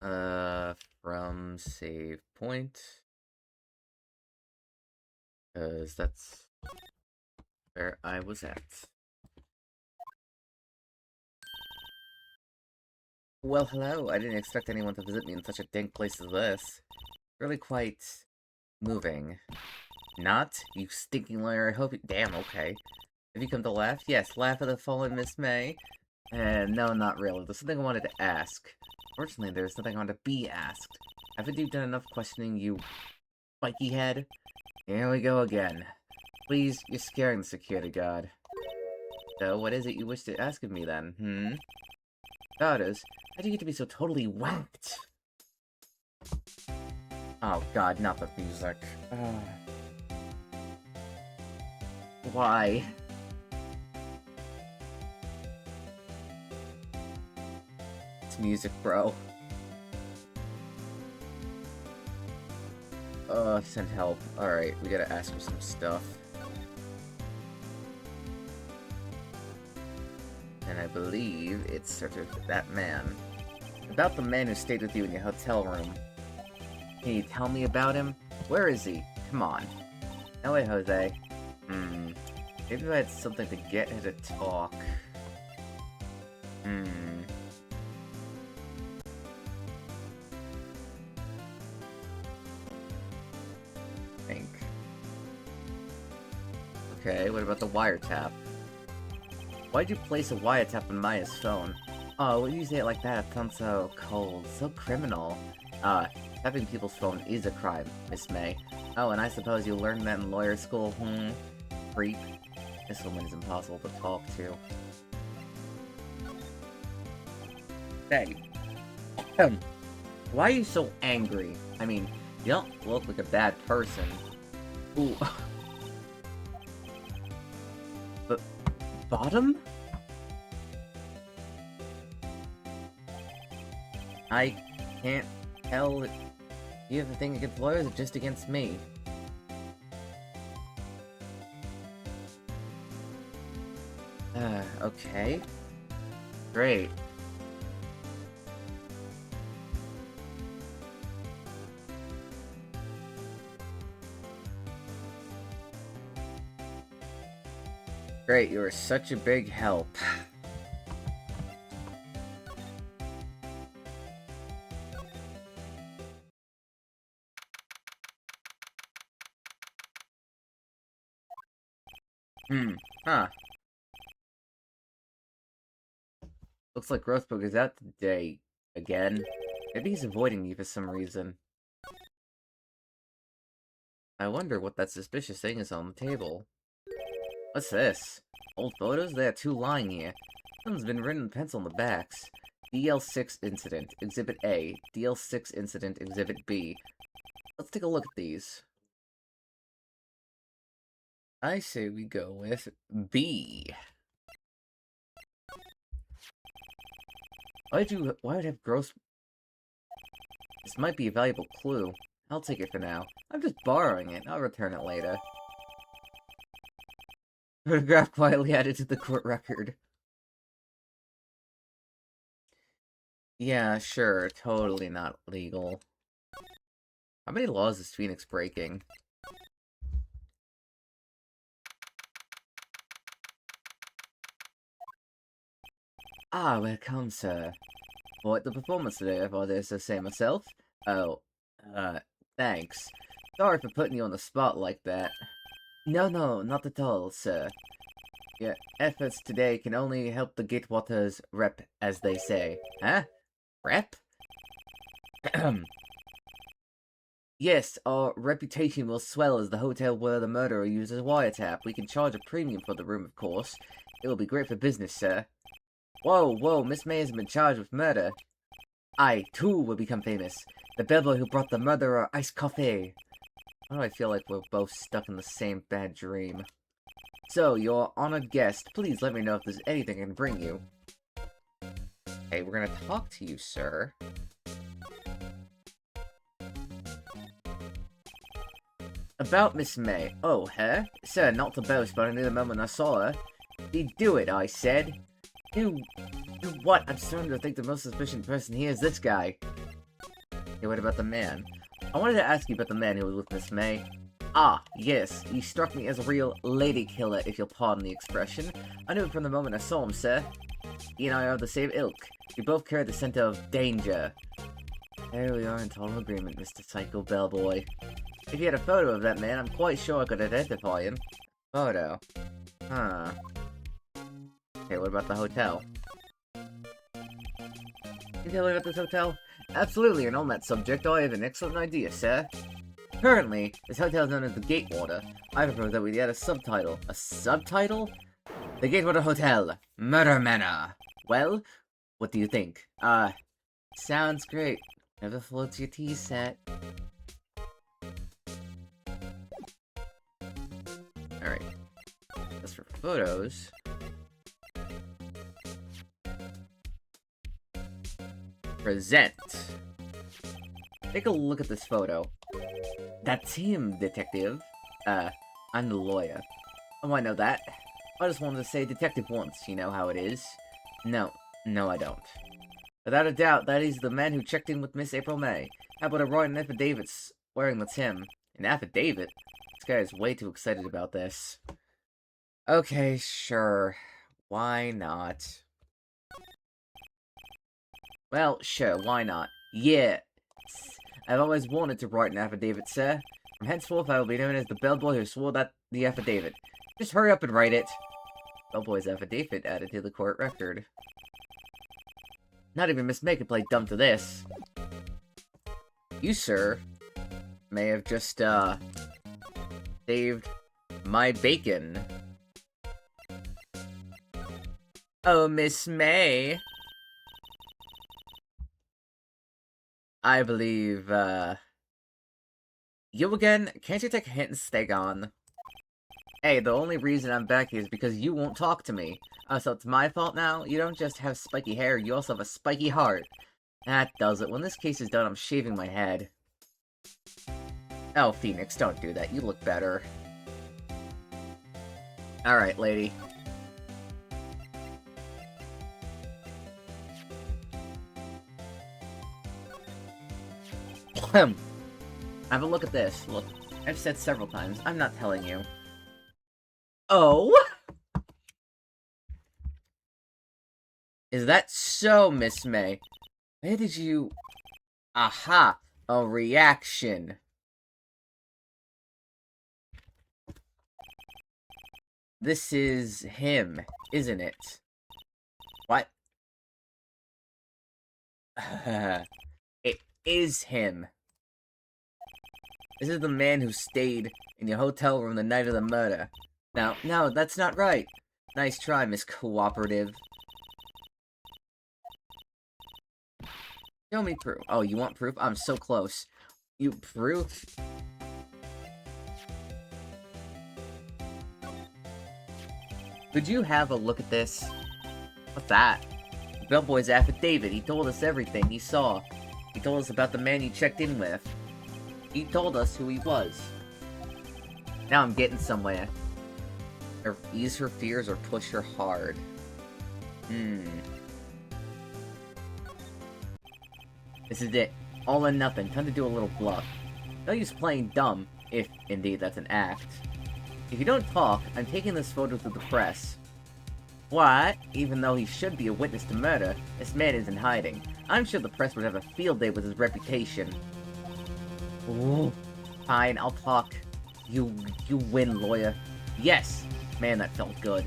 From save point. Because that's where I was at. Well, hello. I didn't expect anyone to visit me in such a dank place as this. Really quite moving. Not? You stinking liar. I hope you— Damn, okay. Have you come to laugh? Yes, laugh at the fallen Miss May. No, not really. There's something I wanted to ask. Fortunately, there's something I want to be asked. Haven't you done enough questioning, you spiky head? Here we go again. Please, you're scaring the security guard. So, what is it you wish to ask of me, then, Daughters, how do you get to be so totally whacked? Oh god, not the music. Why? It's music, bro. Send help. Alright, we gotta ask her some stuff. And I believe it started with that man. About the man who stayed with you in your hotel room. Can you tell me about him? Where is he? Come on. No way, Jose. Maybe if I had something to get her to talk. Think. Okay, what about the wiretap? Why'd you place a wiretap on Maya's phone? Oh, when you say it like that, it sounds so cold, so criminal. Tapping people's phone is a crime, Miss May. Oh, and I suppose you learned that in lawyer school, Freak. This woman is impossible to talk to. Hey. Why are you so angry? I mean, you don't look like a bad person. Ooh. But bottom? I can't tell if you have a thing against lawyers or just against me. Okay. Great. Great, you are such a big help. Huh. Looks like Growthbug is out today again. Maybe he's avoiding me for some reason. I wonder what that suspicious thing is on the table. What's this? Old photos? There are two lying here. Something's been written in pencil on the backs. DL6 Incident, Exhibit A. DL6 Incident, Exhibit B. Let's take a look at these. I say we go with B. Why would have gross... This might be a valuable clue. I'll take it for now. I'm just borrowing it. I'll return it later. Photograph quietly added to the court record. Yeah, sure. Totally not legal. How many laws is Phoenix breaking? Ah, welcome, sir. What the performance today, if I dare so say myself? Oh, thanks. Sorry for putting you on the spot like that. No, not at all, sir. Your efforts today can only help the Gatewaters rep, as they say. Huh? Rep? Yes, our reputation will swell as the hotel where the murderer uses wiretap. We can charge a premium for the room, of course. It will be great for business, sir. Whoa, Miss May has been charged with murder. I, too, will become famous. The bellboy who brought the murderer iced coffee. Why do I feel like we're both stuck in the same bad dream? So, your honored guest, please let me know if there's anything I can bring you. Hey, we're gonna talk to you, sir. About Miss May. Oh, her? Sir, not to boast, but I knew the moment I saw her. She'd do it, I said. Do what? I'm starting to think the most suspicious person here is this guy. Hey, what about the man? I wanted to ask you about the man who was with Miss May. Ah, yes, he struck me as a real lady killer, if you'll pardon the expression. I knew it from the moment I saw him, sir. He and I are of the same ilk. We both carry the scent of danger. There we are in total agreement, Mr. Psycho Bellboy. If you had a photo of that man, I'm quite sure I could identify him. Photo? Huh. Okay, what about the hotel? Can you tell me about this hotel? Absolutely, and on that subject, I have an excellent idea, sir. Currently, this hotel is known as the Gatewater. I propose that we add a subtitle. A subtitle? The Gatewater Hotel. Murder Manor. Well, what do you think? Sounds great. Never floats your tea set. Alright. As for photos... Present. Take a look at this photo. That's him, detective. I'm the lawyer. Oh, I know that. I just wanted to say detective once, you know how it is. No, I don't. Without a doubt, that is the man who checked in with Miss April May. How about I write an affidavit swearing that's him? An affidavit? This guy is way too excited about this. Okay, sure. Why not? Well, sure, why not? Yeah. I've always wanted to write an affidavit, sir. From henceforth, I will be known as the bellboy who swore that the affidavit. Just hurry up and write it. Bellboy's affidavit added to the court record. Not even Miss May could play dumb to this. You, sir, may have just, saved my bacon. Oh, Miss May. I believe, you again? Can't you take a hint and stay gone? Hey, the only reason I'm back here is because you won't talk to me. Oh, so it's my fault now? You don't just have spiky hair, you also have a spiky heart. That does it. When this case is done, I'm shaving my head. Oh, Phoenix, don't do that. You look better. Alright, lady. Have a look at this. Look, I've said several times, I'm not telling you. Oh? Is that so, Miss May? Where did you... Aha! A reaction. This is him, isn't it? What? It is him. This is the man who stayed in your hotel room the night of the murder. Now, no, that's not right. Nice try, Miss Cooperative. Show me proof. Oh, you want proof? I'm so close. You proof? Could you have a look at this? What's that? Bellboy's affidavit. He told us everything he saw. He told us about the man he checked in with. He told us who he was. Now I'm getting somewhere. Or ease her fears or push her hard. This is it. All or nothing. Time to do a little bluff. No use playing dumb, if indeed that's an act. If you don't talk, I'm taking this photo to the press. What? Even though he should be a witness to murder, this man is in hiding. I'm sure the press would have a field day with his reputation. Ooh. Fine, I'll talk. You win, lawyer. Yes! Man, that felt good.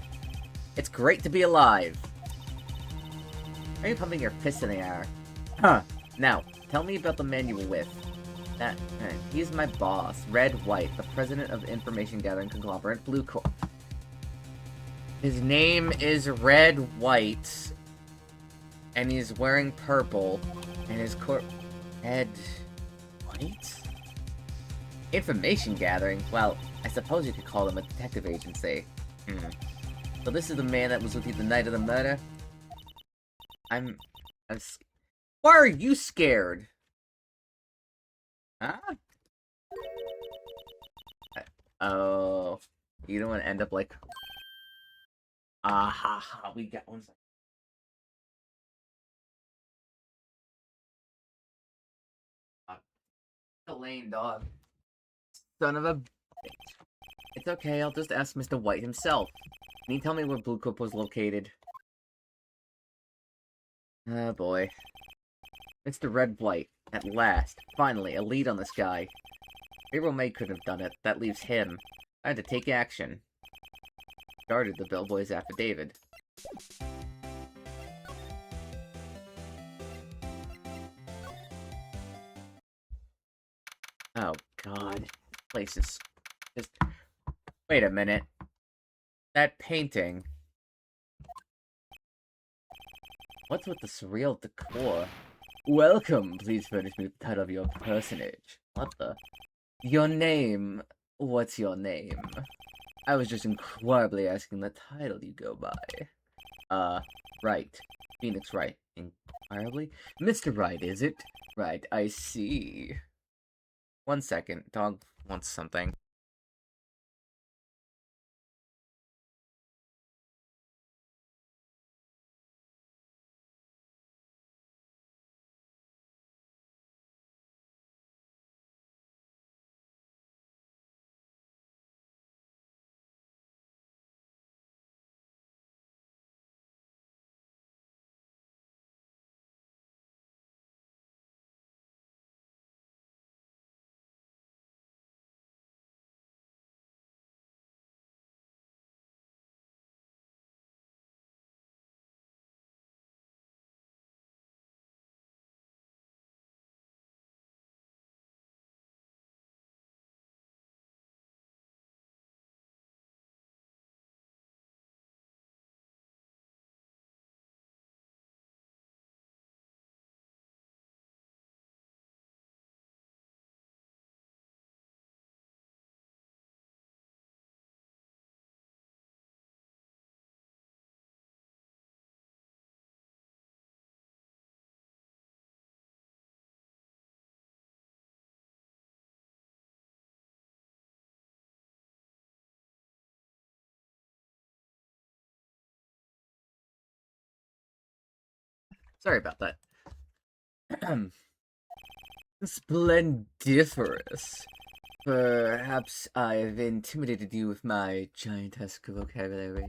It's great to be alive! Are you pumping your fist in the air? Huh. Now, tell me about the man you were with. He's my boss, Red White, the president of information gathering conglomerate Blue Corp. His name is Red White, and he's wearing purple, and his Red White? Information gathering? Well, I suppose you could call them a detective agency. So this is the man that was with you the night of the murder? Why are you scared? Huh? Oh, you don't want to end up like... Ah, we got one second. lane, dog. Son of a bitch. It's okay, I'll just ask Mr. White himself. Can you tell me where Blue Corp was located? Oh boy. Mr. Red White. At last. Finally, a lead on this guy. April May couldn't have done it. That leaves him. I had to take action. Guarded the bellboy's affidavit. Oh god. Place is just... Wait a minute. That painting. What's with the surreal decor? Welcome! Please furnish me with the title of your personage. What the? Your name. What's your name? I was just incredibly asking the title you go by. Wright. Phoenix Wright. Incredibly? Mr. Wright, is it? Right, I see. 1 second. Dog wants something. Sorry about that. Splendiferous. Perhaps I've intimidated you with my giantesque vocabulary.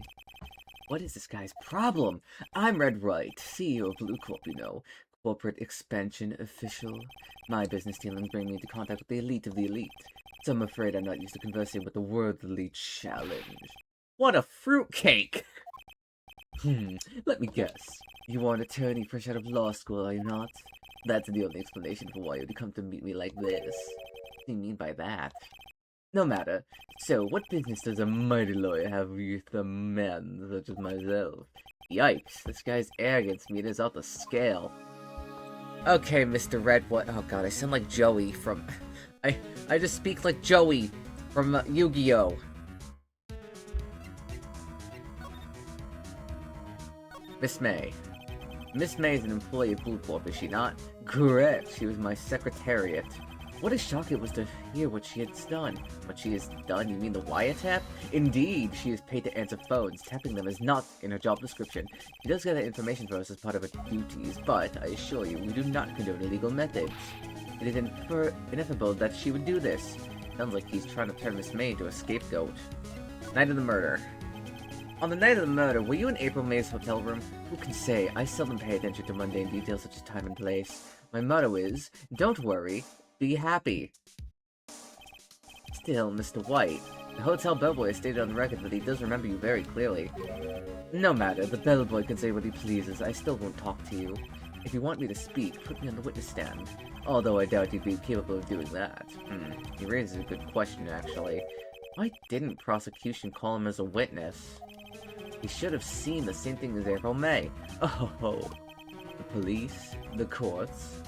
What is this guy's problem? I'm Red Wright, CEO of Blue Corp, you know. Corporate expansion official. My business dealings bring me into contact with the elite of the elite. So I'm afraid I'm not used to conversing with the worldly challenge. What a fruitcake! Let me guess. You are an attorney fresh out of law school, are you not? That's the only explanation for why you'd come to meet me like this. What do you mean by that? No matter. So, what business does a mighty lawyer have with a man such as myself? Yikes, this guy's arrogance meters out the scale. Okay, Mr. Red, what? Oh god, I sound like Joey from... I just speak like Joey from Yu-Gi-Oh! Miss May. Miss May is an employee of Blue Corp, is she not? Correct, she was my secretariat. What a shock it was to hear what she has done. What she has done? You mean the wiretap? Indeed, she is paid to answer phones. Tapping them is not in her job description. She does gather information for us as part of her duties, but I assure you, we do not condone illegal methods. It is ineffable that she would do this. Sounds like he's trying to turn Miss May into a scapegoat. Night of the murder. On the night of the murder, were you in April May's hotel room? Who can say? I seldom pay attention to mundane details such as time and place. My motto is, don't worry, be happy. Still, Mr. White, the hotel bellboy has stated on the record that he does remember you very clearly. No matter, the bellboy can say what he pleases, I still won't talk to you. If you want me to speak, put me on the witness stand. Although I doubt you'd be capable of doing that. He raises a good question, actually. Why didn't prosecution call him as a witness? He should have seen the same thing as April May. Oh, the police, the courts.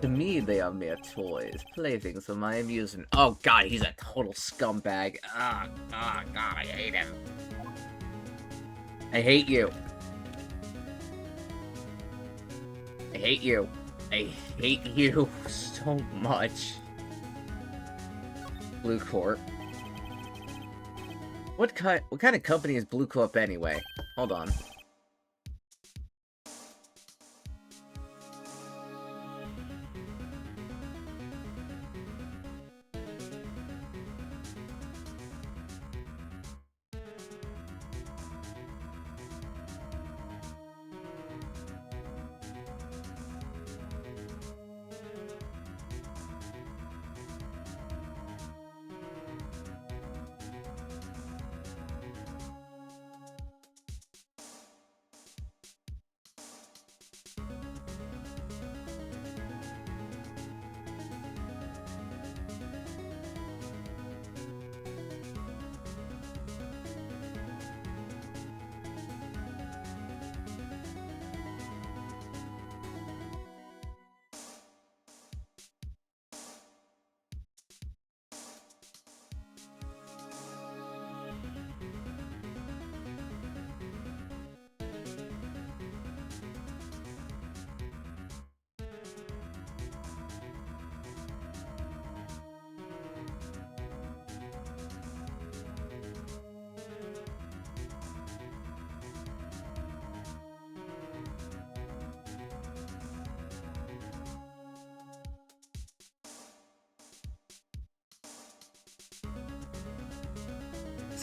To me, they are mere toys, playthings for my amusement. Oh god, he's a total scumbag. Oh god, I hate him. I hate you. I hate you. I hate you so much. Blue Corp. What kind of company is Blue Corp anyway? Hold on.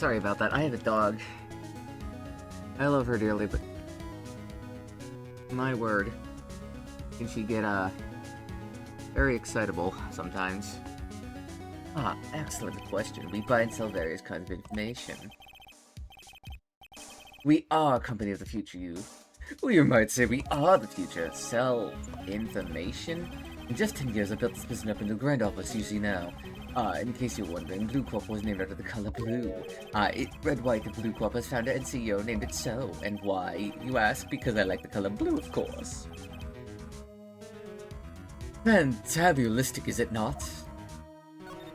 Sorry about that. I have a dog. I love her dearly, but my word, can she get very excitable sometimes? Ah, excellent question. We buy and sell various kinds of information. We are a company of the future, you. Well, you might say we are the future. Sell information? In just 10 years, I built this business up into a grand office you see now. In case you're wondering, Blue Corp was named after the color blue. Red, White, and Blue Corp, as founder and CEO, named it so. And why, you ask? Because I like the color blue, of course. Fantabulistic, is it not?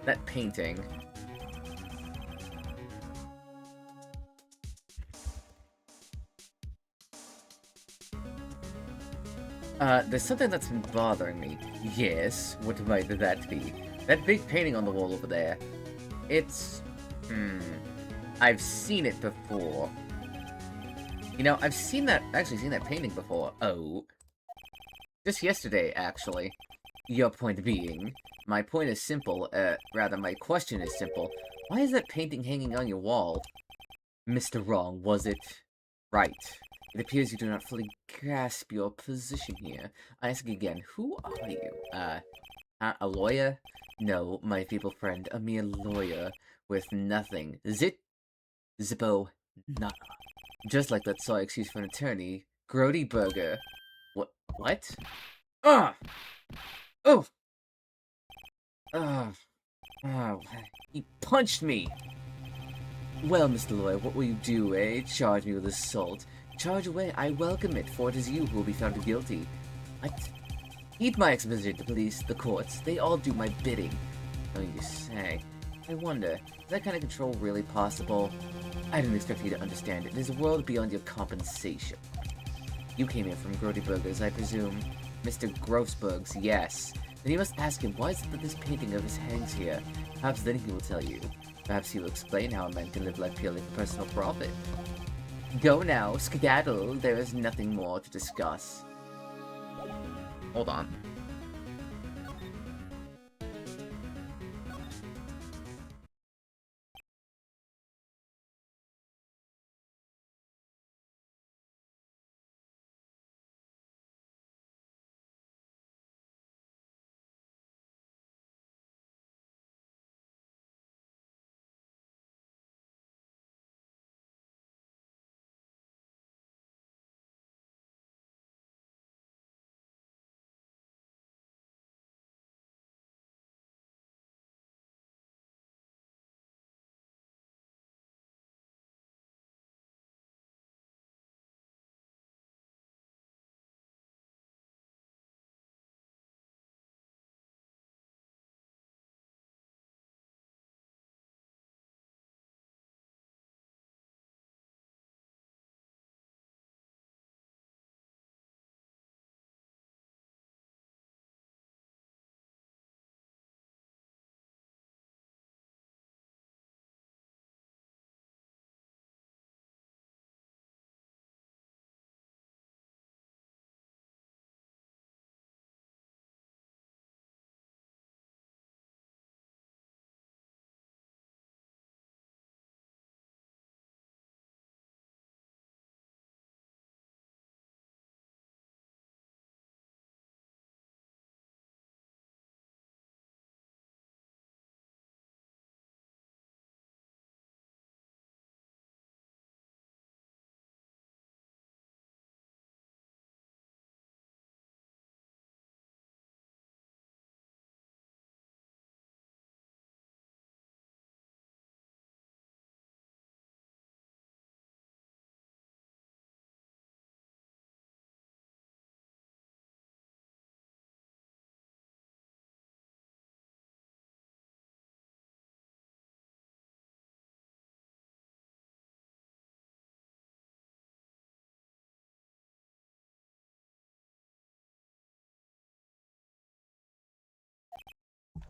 That painting. There's something that's been bothering me. Yes, what might that be? That big painting on the wall over there. It's... I've seen it before. You know, I've actually seen that painting before. Oh. Just yesterday, actually. Your point being, my point is simple, rather my question is simple. Why is that painting hanging on your wall? Mr. Wrong, was it? Right. It appears you do not fully grasp your position here. I ask again, who are you? A lawyer? No, my feeble friend, a mere lawyer with nothing. Zippo, nada. Just like that saw excuse for an attorney. Grody Burger. What? Ah! Oh! Ah! Ah! He punched me! Well, Mr. Lawyer, what will you do, eh? Charge me with assault. Charge away, I welcome it, for it is you who will be found guilty. Heed my exposition to police, the courts, they all do my bidding. Oh, you say. I wonder, is that kind of control really possible? I didn't expect you to understand it. There's a world beyond your compensation. You came here from Grody Burgers, I presume. Mr. Grossberg's, yes. Then you must ask him, why is it that this painting of his hangs here? Perhaps then he will tell you. Perhaps he will explain how a man can live life purely for personal profit. Go now, skedaddle, there is nothing more to discuss. Hold on.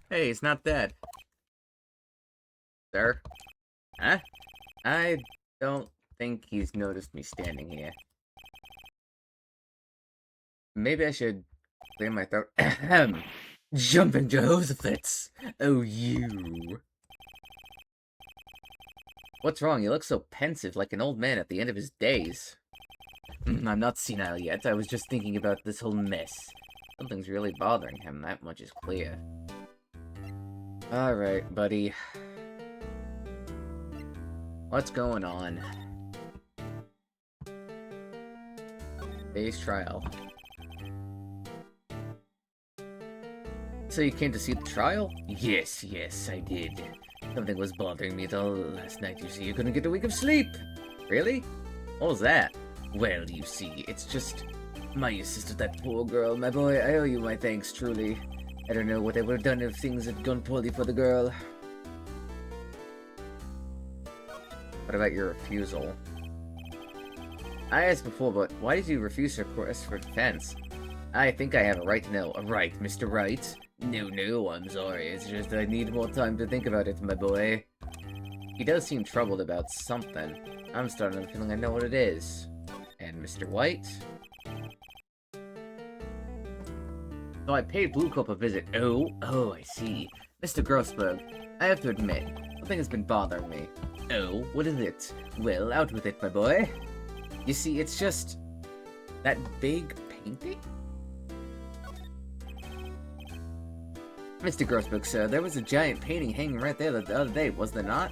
Hey, it's not that. Sir? Huh? I don't think he's noticed me standing here. Maybe I should clear my throat. Ahem. Jumping Jehoshaphat's. Oh, you. What's wrong? You look so pensive, like an old man at the end of his days. I'm not senile yet. I was just thinking about this whole mess. Something's really bothering him, that much is clear. Alright, buddy. What's going on? Base trial. So you came to see the trial? Yes, I did. Something was bothering me though last night, you see. You couldn't get a week of sleep. Really? What was that? Well, you see, it's just... My assistant, that poor girl, my boy, I owe you my thanks, truly. I don't know what I would have done if things had gone poorly for the girl. What about your refusal? I asked before, but why did you refuse her request for defense? I think I have a right to know. A right, Mr. Wright? No, I'm sorry. It's just I need more time to think about it, my boy. He does seem troubled about something. I'm starting to feeling I know what it is. And Mr. White? So I paid Blue Cup a visit. Oh, I see. Mr. Grossberg, I have to admit, something has been bothering me. Oh, what is it? Well, out with it, my boy. You see, it's just... that big painting? Mr. Grossberg, sir, there was a giant painting hanging right there the other day, was there not?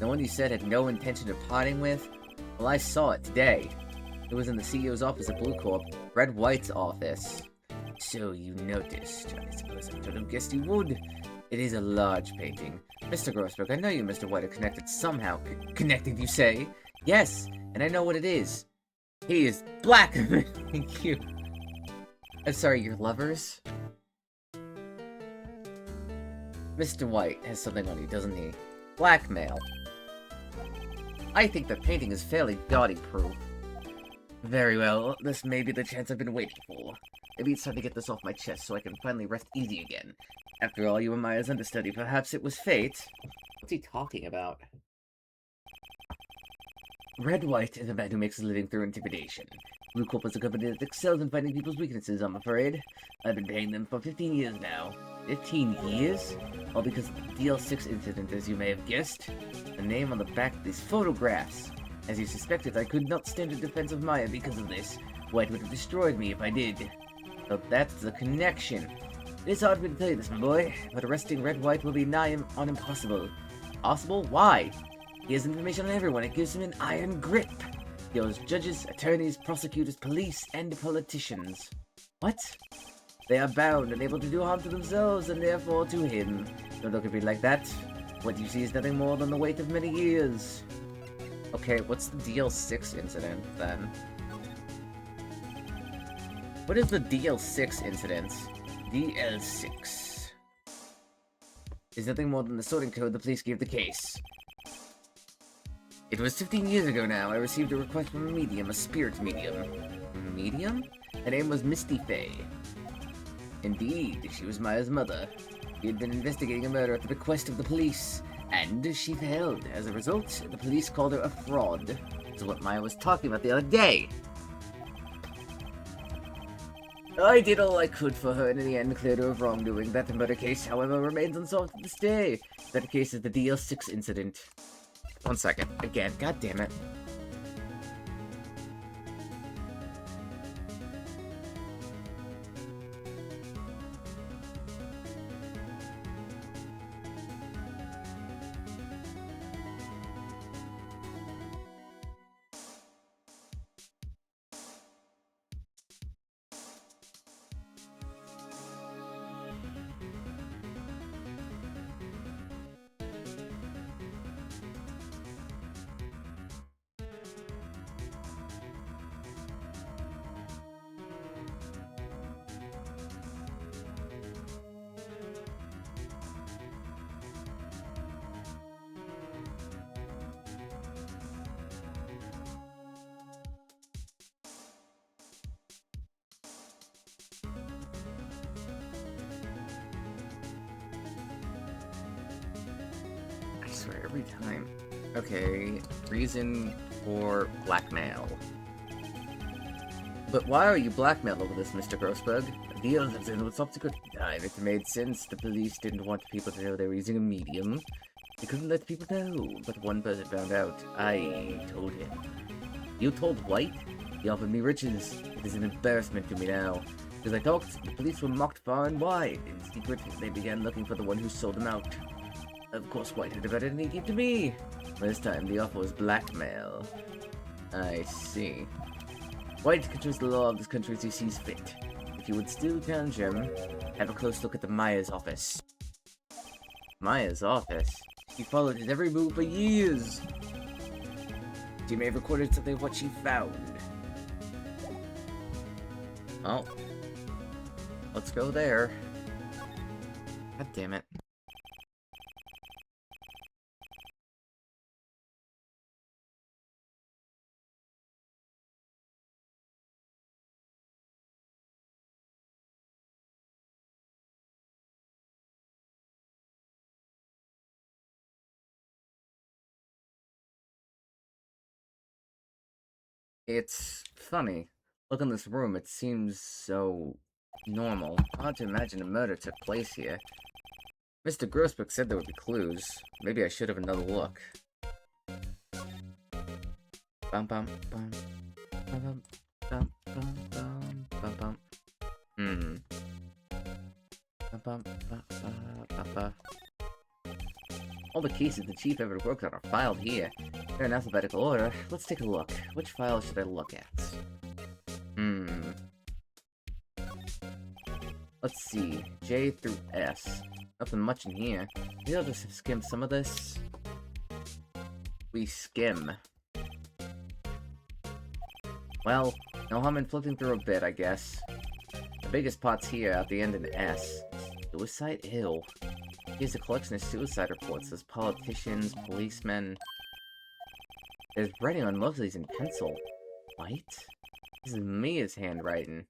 The one you said had no intention of parting with? Well, I saw it today. It was in the CEO's office at Blue Corp, Red White's office. So you noticed. I suppose I should have guessed you would. It is a large painting. Mr. Grossberg, I know you, Mr. White, are connected somehow. Connected, you say? Yes, and I know what it is. He is black. Thank you. I'm sorry, your lovers? Mr. White has something on you, doesn't he? Blackmail. I think the painting is fairly gaudy-proof. Very well, this may be the chance I've been waiting for. Maybe it's time to get this off my chest so I can finally rest easy again. After all, you were Maya's understudy. Perhaps it was fate. What's he talking about? Red White is a man who makes a living through intimidation. Blue Corp is a company that excels in finding people's weaknesses, I'm afraid. I've been paying them for 15 years now. 15 years? All because of the DL6 incident, as you may have guessed. The name on the back of these photographs. As you suspected, I could not stand in defense of Maya because of this. White would have destroyed me if I did. So that's the connection. It is hard for me to tell you this, my boy, but arresting Red White will be nigh on impossible. Possible? Why? He has information on everyone. It gives him an iron grip. He owes judges, attorneys, prosecutors, police, and politicians. What? They are bound and able to do harm to themselves, and therefore to him. Don't look at me like that. What you see is nothing more than the weight of many years. Okay, what's the DL6 incident, then? What is the DL6 incident? DL6 is nothing more than the sorting code the police gave the case. It was 15 years ago now. I received a request from a medium, a spirit medium. Medium? Her name was Misty Faye. Indeed, she was Maya's mother. She had been investigating a murder at the request of the police, and she failed. As a result, the police called her a fraud. That's what Maya was talking about the other day. I did all I could for her, and in the end cleared her of wrongdoing. That murder case, however, remains unsolved to this day. That case is the DL6 incident. 1 second. Again, god damn it. I swear, every time. Okay, reason for blackmail. But why are you blackmailed over this, Mr. Grossberg? The deal is in with subsequent time. It made sense. The police didn't want people to know they were using a medium. He couldn't let people know, but one person found out. I told him. You told White? He offered me riches. It is an embarrassment to me now. As I talked, the police were mocked far and wide. In secret, they began looking for the one who sold them out. Of course, White had divided any gift to me. This time, the offer was blackmail. I see. White controls the law of this country as he sees fit. If you would still challenge him, have a close look at the Maya's office. Maya's office? She followed his every move for years. She may have recorded something of what she found. Oh. Let's go there. God damn it. It's funny. Look in this room, it seems so normal. Hard to imagine a murder took place here. Mr. Grossbeck said there would be clues. Maybe I should have another look. Bum bum bum. Bum bum bum bum bum bum. Bum bum bum bum bum. All the cases the chief ever worked on are filed here. They're in alphabetical order. Let's take a look. Which file should I look at? Let's see. J through S. Nothing much in here. Maybe I'll just skim some of this. We skim. Well, no harm in flipping through a bit, I guess. The biggest part's here at the end in S. Suicide Hill. Here's a collection of suicide reports. There's politicians, policemen. There's writing on most of these in pencil. White? This is Mia's handwriting.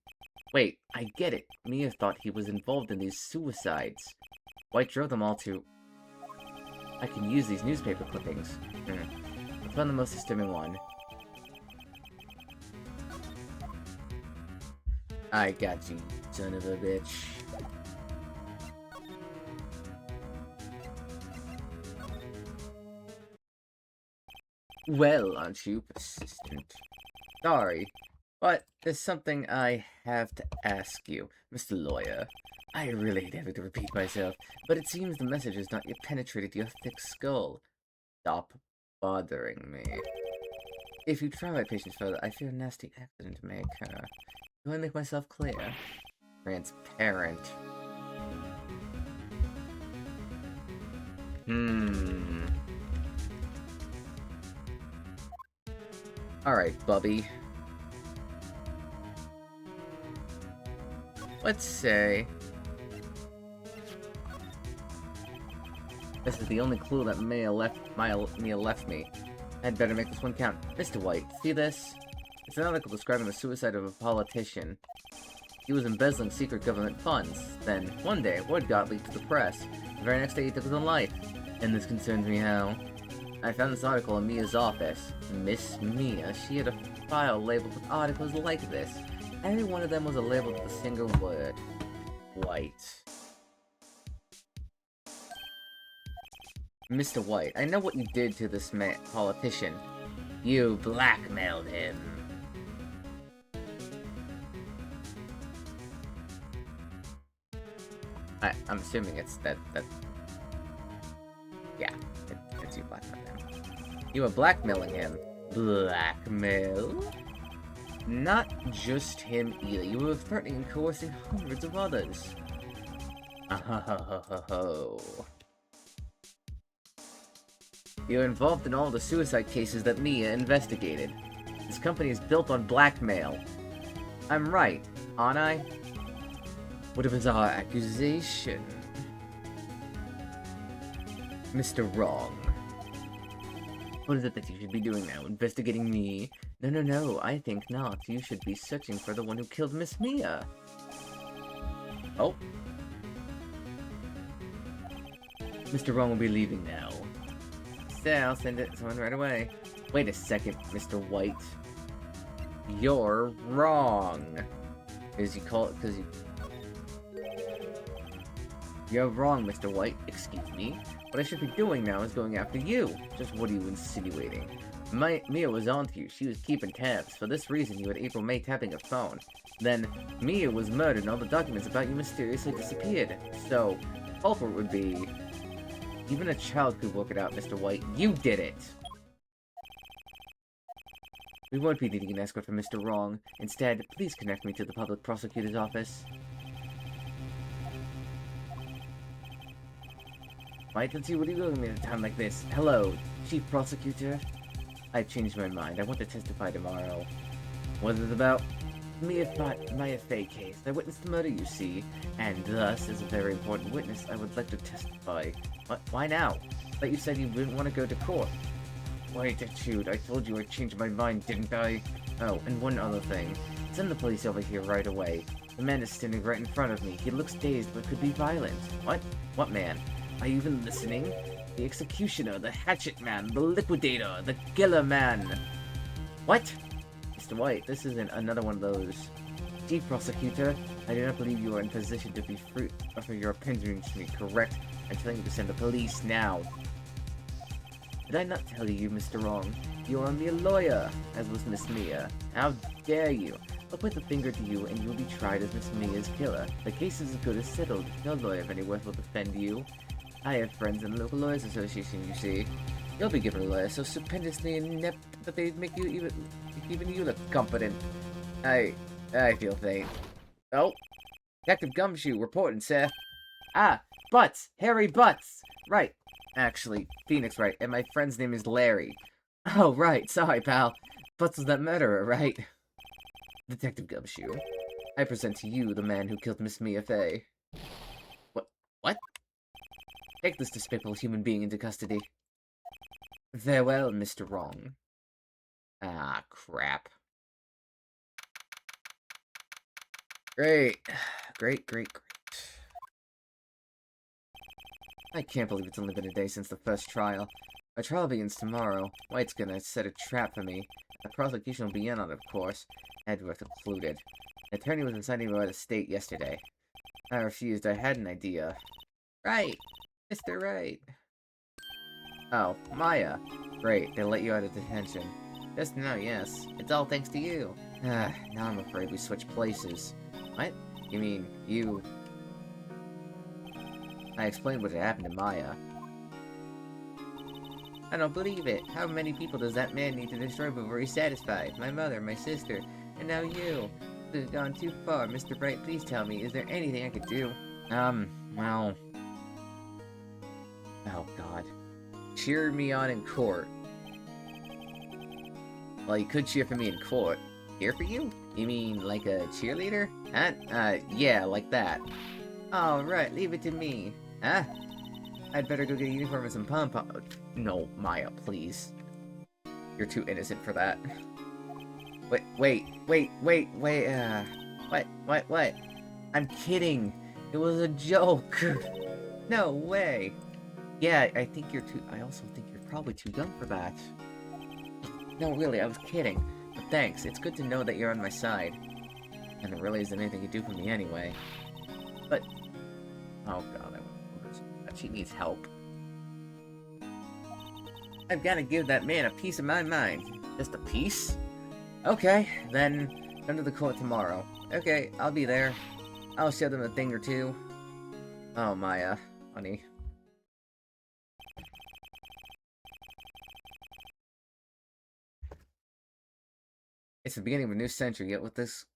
Wait, I get it. Mia thought he was involved in these suicides. White drove them all to... I can use these newspaper clippings. I found the most disturbing one. I got you, son of a bitch. Well, aren't you persistent? Sorry, but there's something I have to ask you, Mr. Lawyer. I really hate having to repeat myself, but it seems the message has not yet penetrated your thick skull. Stop bothering me. If you try my patience further, I fear a nasty accident may occur. Do I make myself clear? Transparent. Alright, Bubby. Let's say... this is the only clue that Mia left me. I'd better make this one count. Mr. White, see this? It's an article describing the suicide of a politician. He was embezzling secret government funds. Then, one day, word got leaked to the press. The very next day, he took his own life. And this concerns me how... I found this article in Mia's office. Miss Mia, she had a file labeled with articles like this. Every one of them was labeled with a single word. White. Mr. White, I know what you did to this politician. You blackmailed him. I'm assuming it's that... Yeah, it's you blackmailing him. You were blackmailing him. Blackmail? Not just him either. You were threatening and coercing hundreds of others. You're involved in all the suicide cases that Mia investigated. This company is built on blackmail. I'm right, aren't I? What a bizarre accusation. Mr. Wrong. What is it that you should be doing now? Investigating me? No, I think not. You should be searching for the one who killed Miss Mia. Oh. Mr. Wrong will be leaving now. So I'll send it to someone right away. Wait a second, Mr. White. You're wrong. Because you call it, because you... You're wrong, Mr. White. Excuse me. What I should be doing now is going after you. Just what are you insinuating? Mia was onto you. She was keeping tabs. For this reason, you had April May tapping her phone. Then, Mia was murdered and all the documents about you mysteriously disappeared. So, culprit would be... Even a child could work it out, Mr. White. You did it! We won't be needing an escort from Mr. Wrong. Instead, please connect me to the public prosecutor's office. Why, let's see, what are you doing at a time like this? Hello, Chief Prosecutor? I've changed my mind. I want to testify tomorrow. What is it about? Mia Fey case. I witnessed the murder, you see, and thus, as a very important witness, I would like to testify. What? Why now? But you said you didn't want to go to court. Wait, Jude, I told you I changed my mind, didn't I? Oh, and one other thing. Send the police over here right away. The man is standing right in front of me. He looks dazed, but could be violent. What? What man? Are you even listening? The executioner, the hatchet man, the liquidator, the killer man. What? Mr. White, this isn't another one of those. Chief Prosecutor, I do not believe you are in position to be free of your opinion to me, correct? I'm telling you to send the police now. Did I not tell you, Mr. Wrong? You are a mere lawyer, as was Miss Mia. How dare you? I'll point the finger to you, and you will be tried as Miss Mia's killer. The case is as good as settled. No lawyer of any worth will defend you. I have friends in the local lawyers association, you see. You'll be given a lawyer so stupendously inept that they make you even you look competent. I feel faint. Oh, Detective Gumshoe reporting, sir. Ah, Butts, Harry Butts. Right. Actually, Phoenix Wright, and my friend's name is Larry. Oh, right. Sorry, pal. Butts was that murderer, right? Detective Gumshoe, I present to you the man who killed Miss Mia Fey. What? Take this despicable human being into custody. Farewell, Mr. Wrong. Ah, crap. Great. Great. I can't believe it's only been a day since the first trial. My trial begins tomorrow. White's gonna set a trap for me. The prosecution will be in on it, of course. Edgeworth included. The attorney was inside me by the state yesterday. I refused. I had an idea. Right! Mr. Wright. Oh, Maya. Great, they let you out of detention. Just now, yes. It's all thanks to you. Now I'm afraid we switched places. What? You mean, you... I explained what had happened to Maya. I don't believe it. How many people does that man need to destroy before he's satisfied? My mother, my sister, and now you. This has gone too far. Mr. Bright, please tell me, is there anything I could do? Well... Oh, God. Cheer me on in court. Well, you could cheer for me in court. Cheer for you? You mean like a cheerleader? Yeah, like that. Alright, leave it to me. Huh? I'd better go get a uniform and some pom-pom. No, Maya, please. You're too innocent for that. Wait. What? I'm kidding. It was a joke. No way. Yeah, I think you're too... I also think you're probably too young for that. No, really, I was kidding. But thanks, it's good to know that you're on my side. And there really isn't anything you can do for me anyway. But... Oh god, she needs help. I've gotta give that man a piece of my mind. Just a piece? Okay, then come to the court tomorrow. Okay, I'll be there. I'll show them a thing or two. Oh, Maya, honey. It's the beginning of a new century, yet with this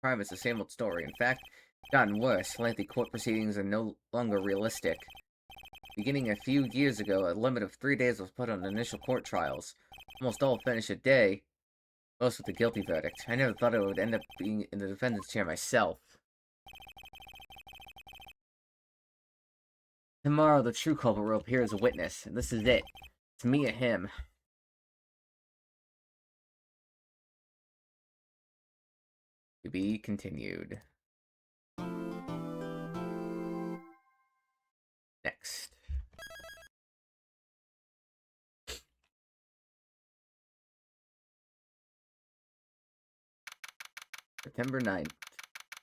crime it's the same old story. In fact, it's gotten worse. Lengthy court proceedings are no longer realistic. Beginning a few years ago, a limit of 3 days was put on initial court trials. Almost all finished a day, most with a guilty verdict. I never thought I would end up being in the defendant's chair myself. Tomorrow, the true culprit will appear as a witness, and this is it. It's me and him. To be continued. Next. September 9th,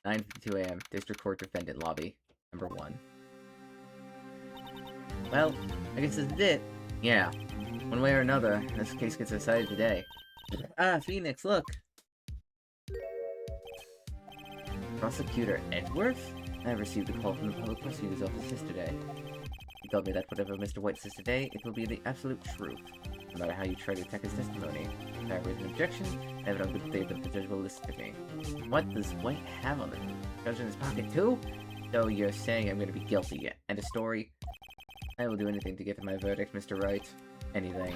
9:52 a.m. District Court Defendant Lobby, number 1. Well, I guess this is it. Yeah. One way or another, this case gets decided today. Ah, Phoenix, look! Prosecutor Edgeworth? I received a call from the public prosecutor's office yesterday. He told me that whatever Mr. White says today, it will be the absolute truth. No matter how you try to attack his testimony. If I raise an objection, I have it on good faith that the judge will listen to me. What does White have on the judge in his pocket too? So you're saying I'm going to be guilty. End of story. I will do anything to get to my verdict, Mr. Wright. Anything.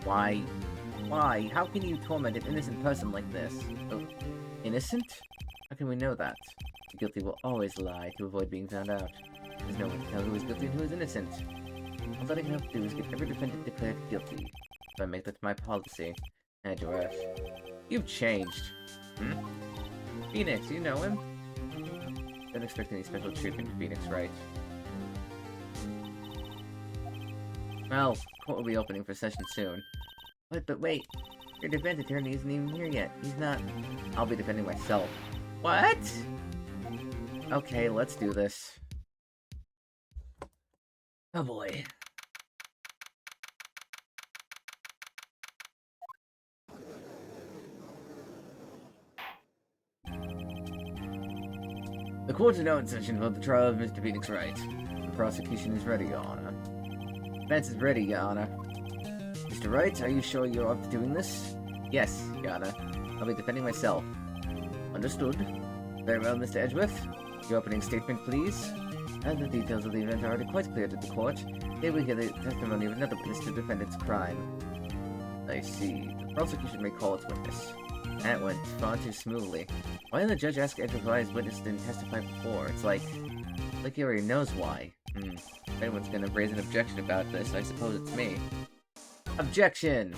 Why? Why? How can you torment an innocent person like this? Oh, innocent? How can we know that? The guilty will always lie to avoid being found out. There's no one to tell who is guilty and who is innocent. All that I can hope to do is get every defendant declared guilty. If I make that my policy. Edgeworth. You've changed. Hmm? Phoenix, you know him? Don't expect any special treatment to Phoenix, right? Well, court will be opening for session soon. But wait. Your defense attorney isn't even here yet. He's not... I'll be defending myself. What? Okay, let's do this. Oh boy. The court is now in session for the trial of Mr. Phoenix Wright. The prosecution is ready, Your Honor. Defense is ready, Your Honor. Mr. Wright, are you sure you're up to doing this? Yes, Your Honor. I'll be defending myself. Understood. Very well, Mr. Edgeworth. Your opening statement, please. As the details of the event are already quite clear to the court, here we hear the testimony of another witness to defend its crime. I see. The prosecution may call its witness. That went far too smoothly. Why didn't the judge ask Edgeworth why his witness didn't testify before? It's like he already knows why. If anyone's gonna raise an objection about this, I suppose it's me. Objection!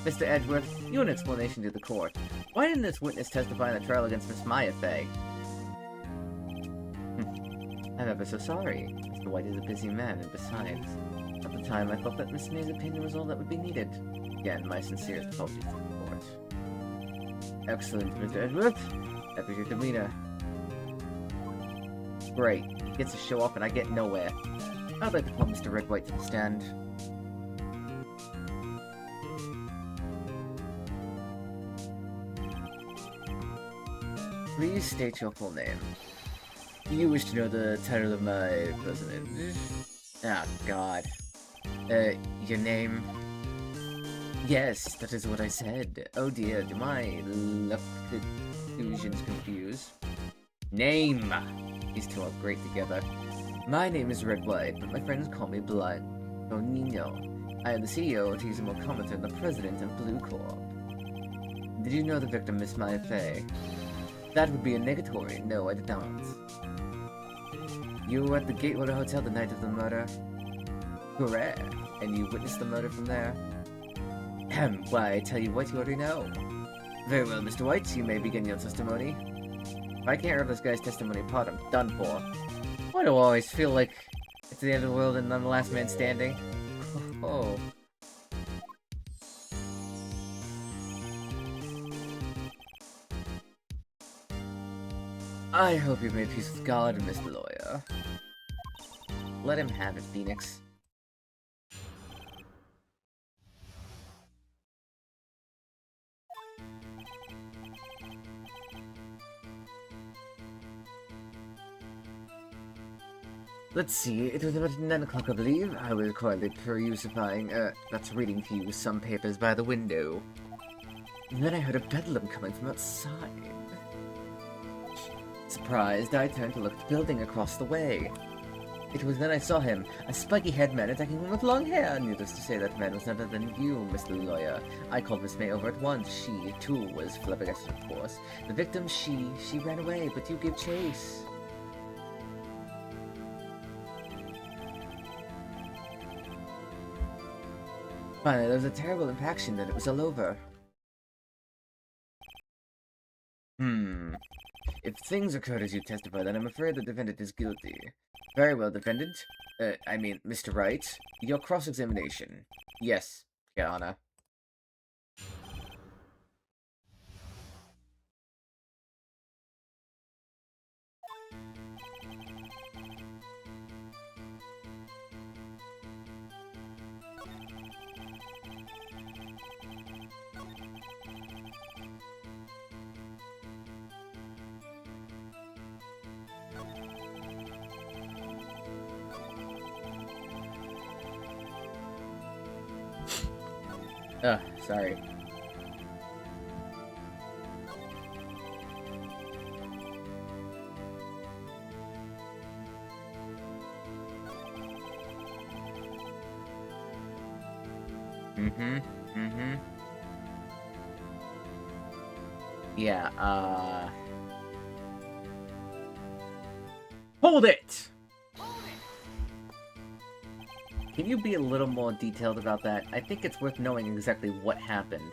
Mr. Edgeworth, you have an explanation to the court. Why didn't this witness testify in the trial against Miss Maya Fey? I'm ever so sorry. Mr. White is a busy man, and besides, at the time I thought that Miss May's opinion was all that would be needed. Again, my sincerest apologies to the court. Excellent, Mr. Edgeworth. Happy your demeanor. Great. He gets to show off and I get nowhere. I'd like to call Mr. Red White to the stand. Please state your full name. Do you wish to know the title of my president? Ah, God. Your name? Yes, that is what I said. Oh dear, do my conclusions confuse? Name! These two are great together. My name is Red White, but my friends call me Blanco Nino. I am the CEO of Tizimo Commenter and the president of Blue Corp. Did you know the victim, Miss Maya Fey? That would be a negatory. No, I did not. You were at the Gatewater Hotel the night of the murder? Correct. And you witnessed the murder from there? Why, I tell you what, you already know. Very well, Mr. White, you may begin your testimony. If I can't have this guy's testimony apart, I'm done for. Why do I always feel like it's the end of the world and I'm the last man standing? Oh. I hope you've made peace with God, Mr. Lawyer. Let him have it, Phoenix. Let's see, it was about 9 o'clock, I believe. I was quietly that's reading to you some papers by the window. And then I heard a bedlam coming from outside. Surprised, I turned to look at the building across the way. It was then I saw him, a spiky-haired man attacking one with long hair. Needless to say, that man was none other than you, Mr. Lawyer. I called Miss May over at once. She, too, was flabbergasted, of course. The victim, she ran away, but you gave chase. Finally, there was a terrible impaction, then it was all over. If things occurred as you testified, then I'm afraid the defendant is guilty. Very well, defendant. Mr. Wright. Your cross-examination. Yes, Your Honor. Ugh, sorry. Yeah, Hold it! Can you be a little more detailed about that? I think it's worth knowing exactly what happened.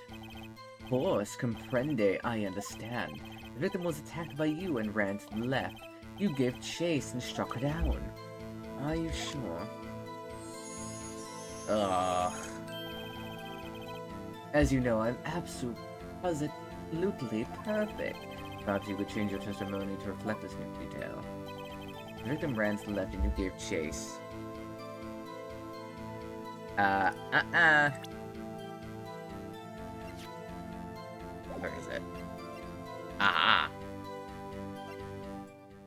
Of course, comprende, I understand. The victim was attacked by you and ran to the left. You gave chase and struck her down. Are you sure? Ugh. As you know, I'm absolutely perfect. Perhaps you could change your testimony to reflect this new detail. The victim ran to the left and you gave chase. Where is it? Ah!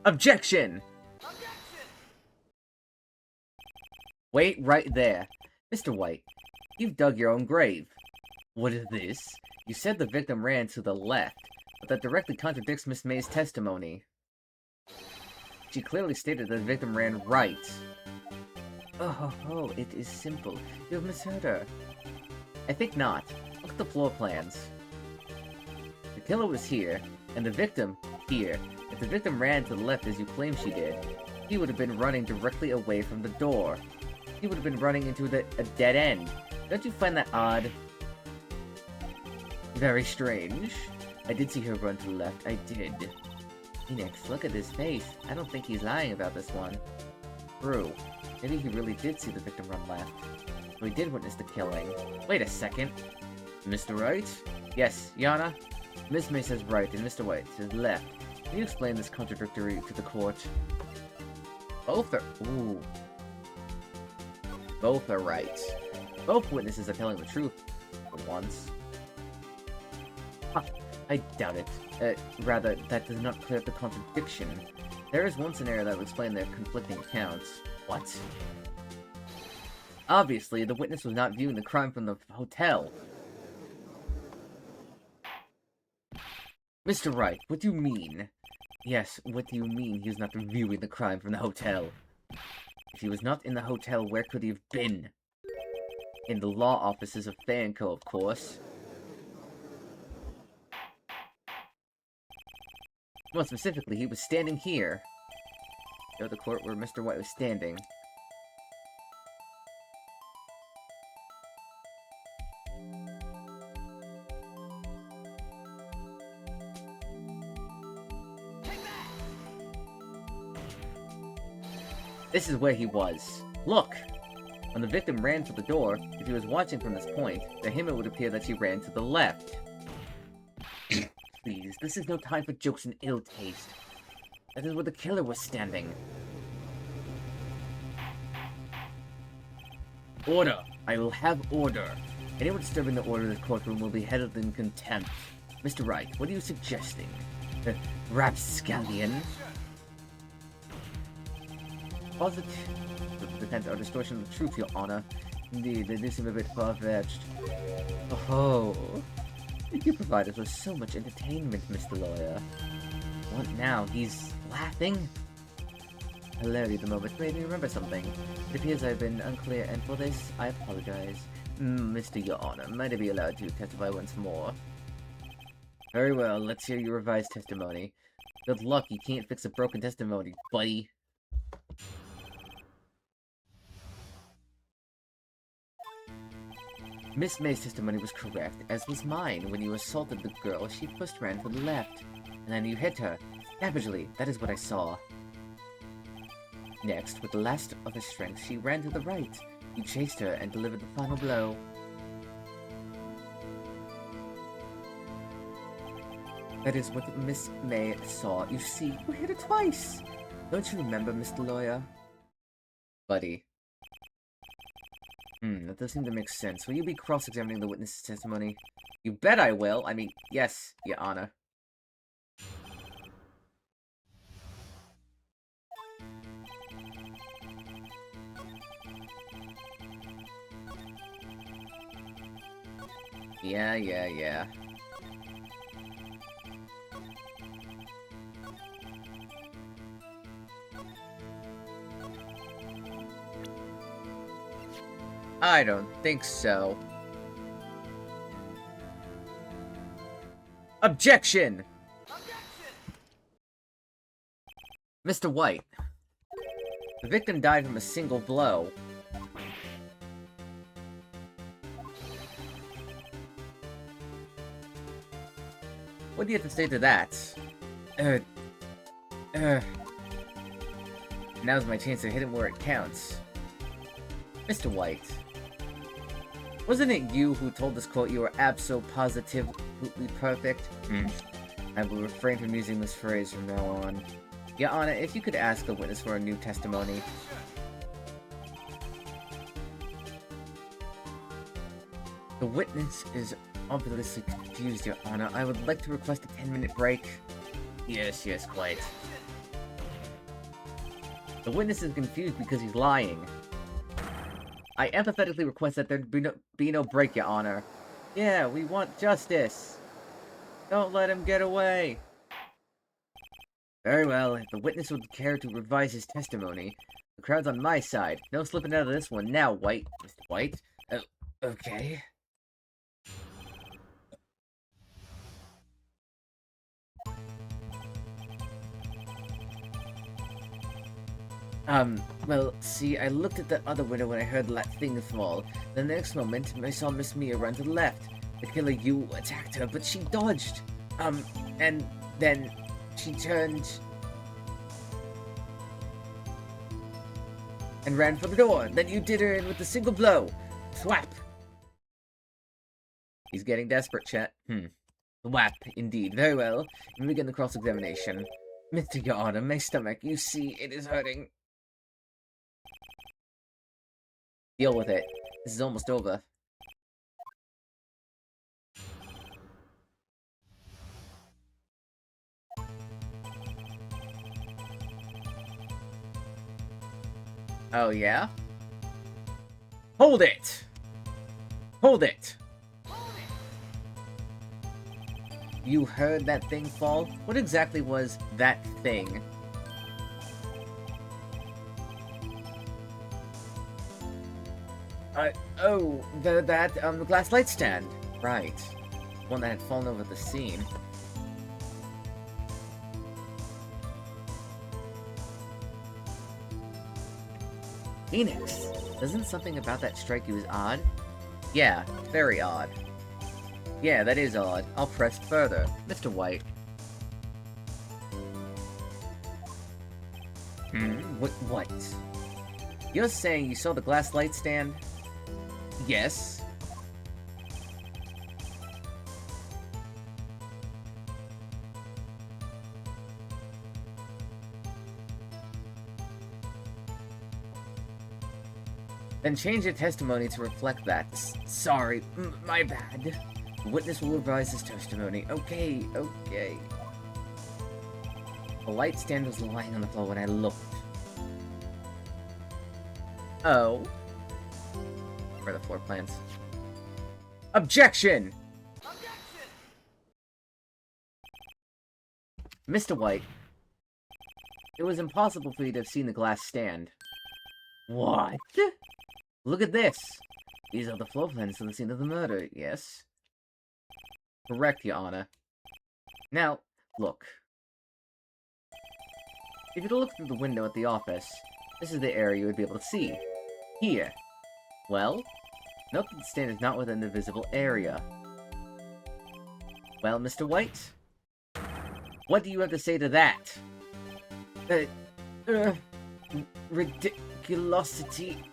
Objection! Wait right there. Mr. White, you've dug your own grave. What is this? You said the victim ran to the left, but that directly contradicts Miss May's testimony. She clearly stated that the victim ran right. Oh, it is simple. You have misheard her. I think not. Look at the floor plans. The killer was here, and the victim here. If the victim ran to the left as you claim she did, he would have been running directly away from the door. He would have been running into a dead end. Don't you find that odd? Very strange. I did see her run to the left. I did. Phoenix, look at his face. I don't think he's lying about this one. True. Maybe he really did see the victim run left. So he did witness the killing. Wait a second. Mr. Wright? Yes, Yana? Miss May says right and Mr. White says left. Can you explain this contradictory to the court? Both are... Ooh. Both are right. Both witnesses are telling the truth for once. Huh, I doubt it. Rather, that does not clear up the contradiction. There is one scenario that would explain their conflicting accounts. What? Obviously, the witness was not viewing the crime from the hotel. Mr. Wright, what do you mean? Yes, what do you mean he was not viewing the crime from the hotel? If he was not in the hotel, where could he have been? In the law offices of Fanco, of course. More specifically, he was standing here. Show the court where Mr. White was standing. This is where he was. Look! When the victim ran to the door, if he was watching from this point, to him it would appear that she ran to the left. Please, this is no time for jokes and ill taste. That is where the killer was standing. Order! I will have order. Anyone disturbing the order of the courtroom will be held in contempt. Mr. Wright, what are you suggesting? Rapscallion? Positive defense or distortion of the truth, Your Honor. Indeed, they do seem a bit far-fetched. Oh, you provide us with so much entertainment, Mr. Lawyer. What now? He's laughing? Hilarity at the moment made me remember something. It appears I've been unclear, and for this, I apologize. Mr. Your Honor, might I be allowed to testify once more? Very well, let's hear your revised testimony. Good luck, you can't fix a broken testimony, buddy. Miss May's testimony was correct, as was mine. When you assaulted the girl, she first ran to the left, and then you hit her. Savagely, that is what I saw. Next, with the last of her strength, she ran to the right. You chased her and delivered the final blow. That is what Miss May saw. You see, you hit her twice! Don't you remember, Mr. Lawyer? Buddy. That does seem to make sense. Will you be cross-examining the witness's testimony? You bet I will. I mean, yes, Your Honor. Yeah. I don't think so. Objection! Mr. White. The victim died from a single blow. What do you have to say to that? Now's my chance to hit him where it counts. Mr. White. Wasn't it you who told this quote you were absolutely perfect? I will refrain from using this phrase from now on. Your Honor, if you could ask the witness for a new testimony. The witness is obviously confused, Your Honor. I would like to request a 10-minute break. Yes, quite. The witness is confused because he's lying. I empathetically request that there be no break, Your Honor. Yeah, we want justice. Don't let him get away. Very well, if the witness would care to revise his testimony, the crowd's on my side. No slipping out of this one now, White. Mr. White? Okay. Well, see, I looked at the other window when I heard that thing fall. The next moment, I saw Miss Mia run to the left. The killer you attacked her, but she dodged. And then she turned and ran for the door. Then you did her in with a single blow. Thwap. He's getting desperate, chat. Thwap, indeed. Very well. We begin the cross-examination. Mr. Your Honor, my stomach, you see, it is hurting. Deal with it. This is almost over. Oh, yeah? Hold it! Hold it! You heard that thing fall? What exactly was that thing? The glass light stand. Right. One that had fallen over the scene. Phoenix, doesn't something about that strike you as odd? Yeah, very odd. Yeah, that is odd. I'll press further. Mr. White. What? You're saying you saw the glass light stand? Yes. Then change your testimony to reflect that. Sorry, my bad. The witness will revise his testimony. Okay. The light stand was lying on the floor when I looked. Oh. Where are the floor plans? Objection! Mr. White, it was impossible for you to have seen the glass stand. What? Look at this. These are the floor plans to the scene of the murder, yes? Correct, Your Honor. Now, look. If you look through the window at the office, this is the area you would be able to see. Here. Well, note that the stand is not within the visible area. Well, Mr. White? What do you have to say to that? Ridiculosity.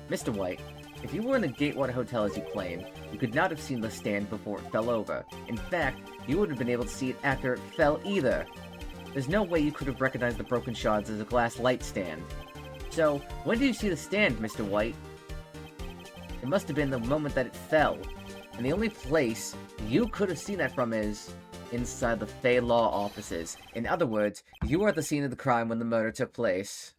Mr. White, if you were in the Gatewater Hotel as you claim, you could not have seen the stand before it fell over. In fact, you wouldn't have been able to see it after it fell either. There's no way you could have recognized the broken shards as a glass light stand. So, when did you see the stand, Mr. White? It must have been the moment that it fell. And the only place you could have seen that from is inside the Fey Law offices. In other words, you were at the scene of the crime when the murder took place.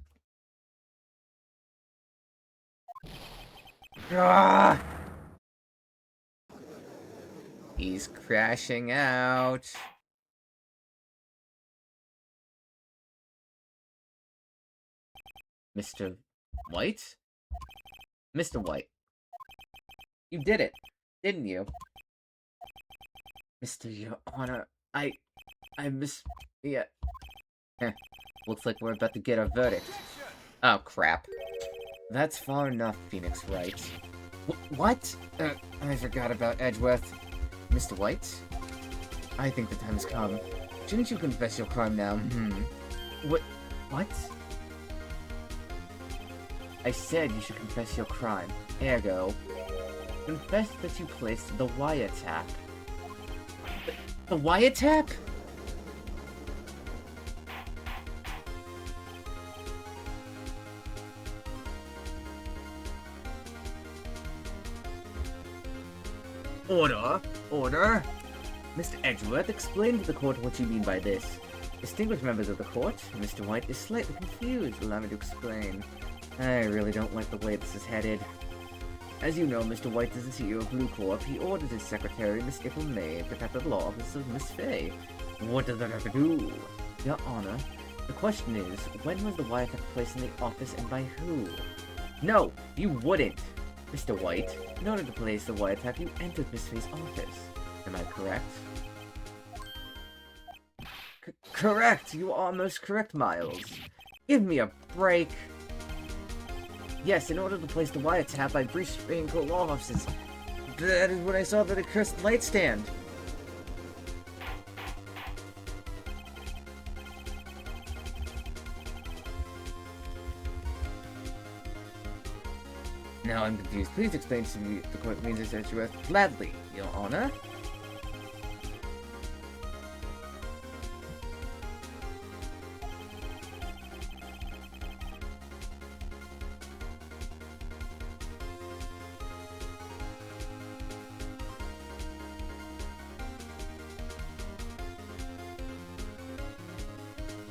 Ah! He's crashing out. Mr. White? Mr. White. You did it, didn't you? Mr. Your Honor, I yeah. Heh. Looks like we're about to get our verdict. Oh, crap. That's far enough, Phoenix Wright. What? I forgot about Edgeworth. Mr. White? I think the time has come. Shouldn't you confess your crime now? What? I said you should confess your crime. Ergo, confess that you placed the wiretap. The wiretap? Order! Mr. Edgeworth, explain to the court what you mean by this. Distinguished members of the court, Mr. White is slightly confused. Allow me to explain. I really don't like the way this is headed. As you know, Mr. White is the CEO of Blue Corp. He ordered his secretary, Miss April May, to protect the law office of Miss Fay. What does that have to do? Your Honor, the question is, when was the wiretap placed in the office and by who? No, you wouldn't! Mr. White, in order to place the wiretap, you entered Miss Fay's office. Am I correct? Correct! You are most correct, Miles. Give me a break! Yes, in order to place the wiretap, I breached Fay & Co. law offices. That is when I saw the accursed light stand. Now I'm confused. Please explain to me what the court means as Edgeworth. Gladly, Your Honor.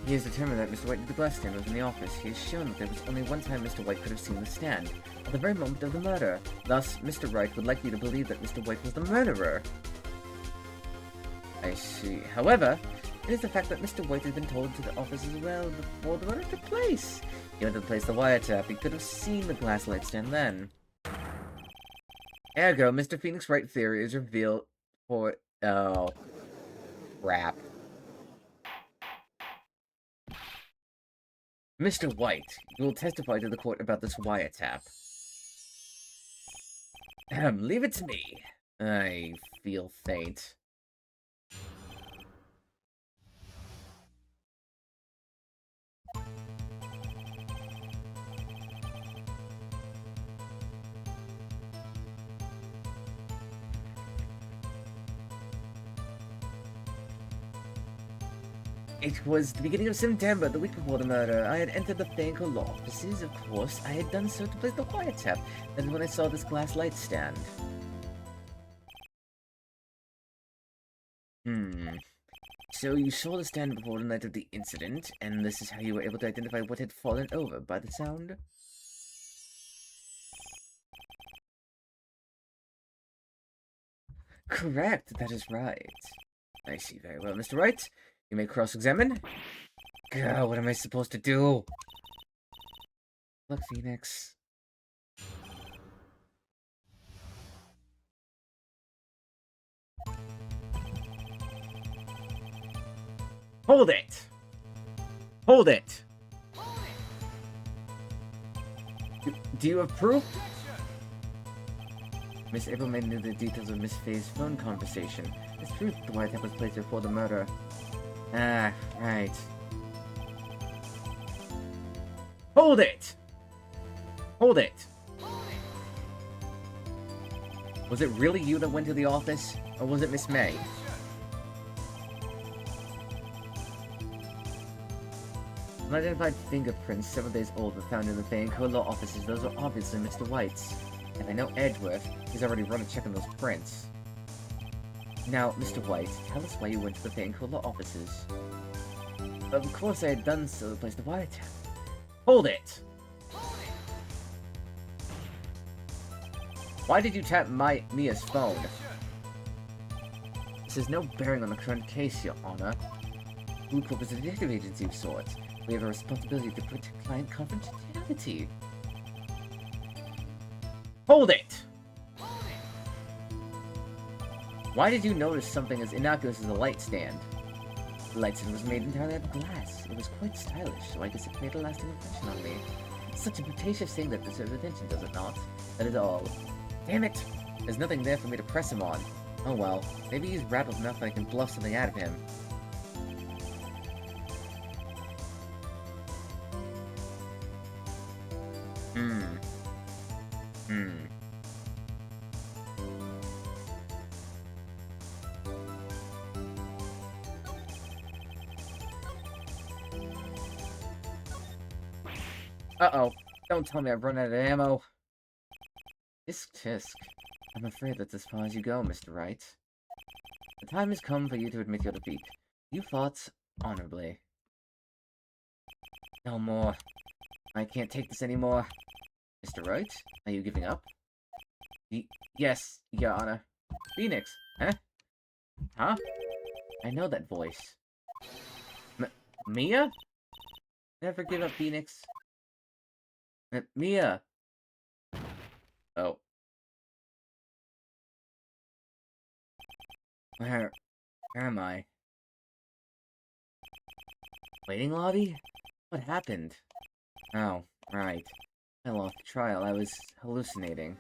He has determined that Mr. White did the glass stand was in the office. He has shown that there was only one time Mr. White could have seen the stand, at the very moment of the murder. Thus, Mr. Wright would like you to believe that Mr. White was the murderer. I see. However, it is the fact that Mr. White has been told to the office as well before the murder took place. He went to place the wiretap. He could have seen the glass light stand then. Ergo, Mr. Phoenix Wright theory is revealed for... Oh. Crap. Mr. White, you will testify to the court about this wiretap. Leave it to me. I feel faint. It was the beginning of September, the week before the murder. I had entered the Fay & Co. law offices. Of course, I had done so to place the wiretap. Then when I saw this glass light stand. So you saw the stand before the night of the incident, and this is how you were able to identify what had fallen over, by the sound? Correct, that is right. I see very well, Mr. Wright. You may cross-examine. God, what am I supposed to do? Look, Phoenix. Hold it! Hold it! Do you approve? Miss April May knew the details of Miss Fay's phone conversation. It's true the wiretap was placed before the murder. Ah, right. Hold it! Hold it! Was it really you that went to the office? Or was it Miss May? Unidentified fingerprints, several days old, were found in the Fay & Co. law offices. Those are obviously Mr. White's. And I know Edgeworth. He's already run a check on those prints. Now, Mr. White, tell us why you went to the Fay & Co. law offices. Of course I had done so to place the wiretap. Hold it! Why did you tap Mia's phone? This has no bearing on the current case, Your Honor. Blue Corp is a detective agency of sorts. We have a responsibility to protect client confidentiality. Hold it! Why did you notice something as innocuous as a light stand? The light stand was made entirely out of glass. It was quite stylish, so I guess it made a lasting impression on me. It's such a pretentious thing that deserves attention, does it not? That is all. Damn it! There's nothing there for me to press him on. Oh well, maybe he's rattled enough that I can bluff something out of him. Uh-oh. Don't tell me I've run out of ammo. Tisk tisk. I'm afraid that's as far as you go, Mr. Wright. The time has come for you to admit your defeat. You fought honorably. No more. I can't take this anymore. Mr. Wright, are you giving up? Yes, Your Honor. Phoenix, huh? Huh? I know that voice. Mia? Never give up, Phoenix. Mia! Oh. Where am I? Waiting lobby? What happened? Oh, right. I lost the trial. I was hallucinating.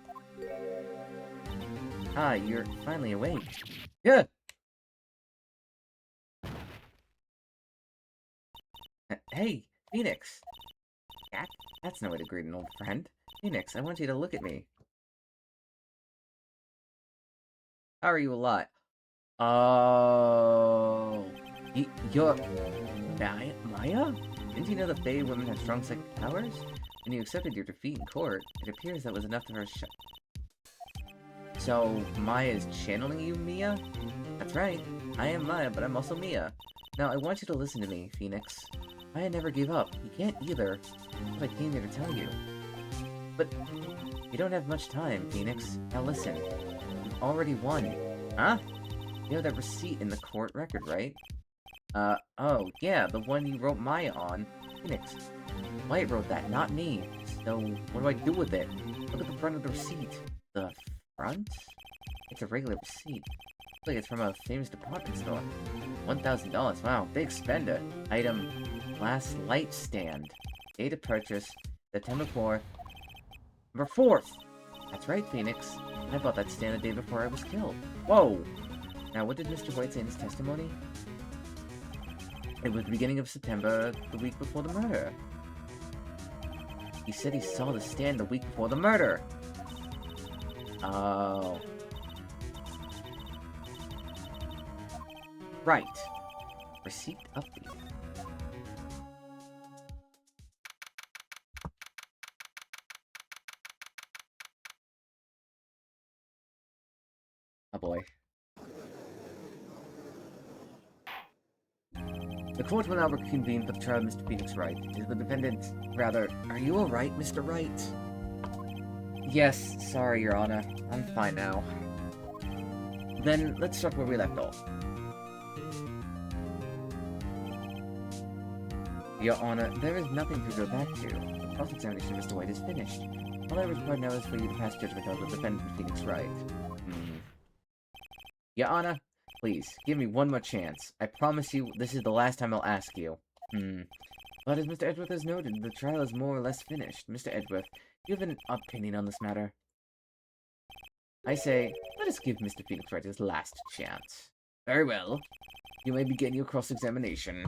Ah, you're finally awake. Yeah! Hey, Phoenix! That's no way to greet an old friend. Phoenix, I want you to look at me. How are you alive? Oh... You're... Maya? Didn't you know that Fae women have strong psychic powers? When you accepted your defeat in court, it appears that was enough to her So, Maya is channeling you, Mia? That's right. I am Maya, but I'm also Mia. Now, I want you to listen to me, Phoenix. Maya never gave up. You can't either. That's what I came here to tell you. But, you don't have much time, Phoenix. Now listen. You've already won. Huh? You have that receipt in the court record, right? Oh, yeah, the one you wrote Maya on. Phoenix. Wright wrote that, not me. So, what do I do with it? Look at the front of the receipt. The front? It's a regular receipt. Looks like it's from a famous department store. $1,000. Wow, big spender. Item, glass light stand. Date of purchase, September 4th. Number 4th! That's right, Phoenix. I bought that stand the day before I was killed. Whoa! Now, what did Mr. Wright say in his testimony? It was the beginning of September, the week before the murder. He said he saw the stand the week before the murder. Oh. Right. Receipt update. Oh boy. The court will now reconvene for the trial of Mr. Phoenix Wright. Is the defendant... Rather, are you alright, Mr. Wright? Yes, sorry, Your Honor. I'm fine now. Then, let's start where we left off. Your Honor, there is nothing to go back to. The cross-examination of Mr. White is finished. All I require now is for you to pass judgment on the defendant, Phoenix Wright. Your Honor, please, give me one more chance. I promise you, this is the last time I'll ask you. But as Mr. Edgeworth has noted, the trial is more or less finished. Mr. Edgeworth, do you have an opinion on this matter? I say, let us give Mr. Phoenix Wright his last chance. Very well. You may begin your cross-examination.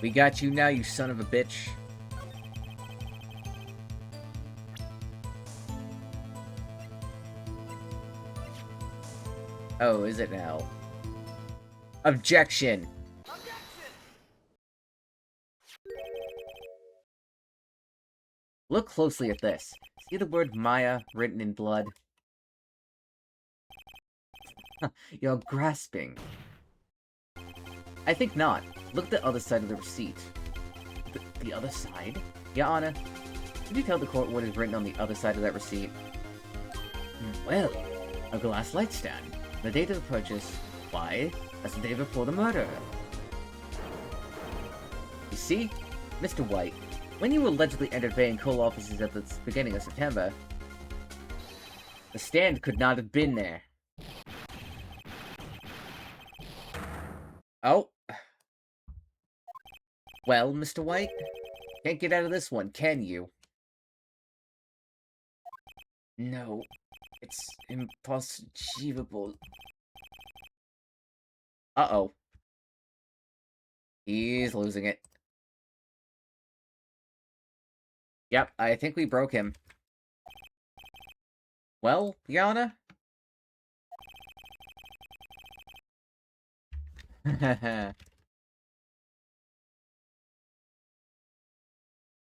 We got you now, you son of a bitch. Oh, is it now? Objection! Look closely at this. See the word Maya written in blood? You're grasping. I think not. Look at the other side of the receipt. The other side? Your Honor, could you tell the court what is written on the other side of that receipt? Well, a glass light stand. The date of the purchase. Why? That's the day before the murder. You see, Mr. White, when you allegedly entered Bay and Coal offices at the beginning of September, the stand could not have been there. Oh. Well, Mr. White, can't get out of this one, can you? No, it's impossible. Uh-oh. He's losing it. Yep, I think we broke him. Well, Yana? I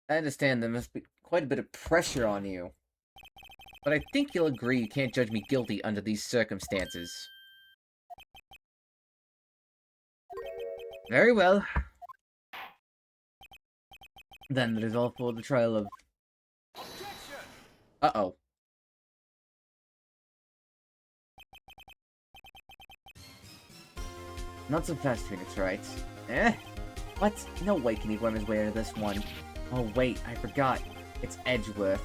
understand there must be quite a bit of pressure on you. But I think you'll agree you can't judge me guilty under these circumstances. Very well. Then it is all for the trial of... Uh-oh. Not so fast, Phoenix Wright. Eh? What? No way can he worm his way out of this one. Oh wait, I forgot. It's Edgeworth.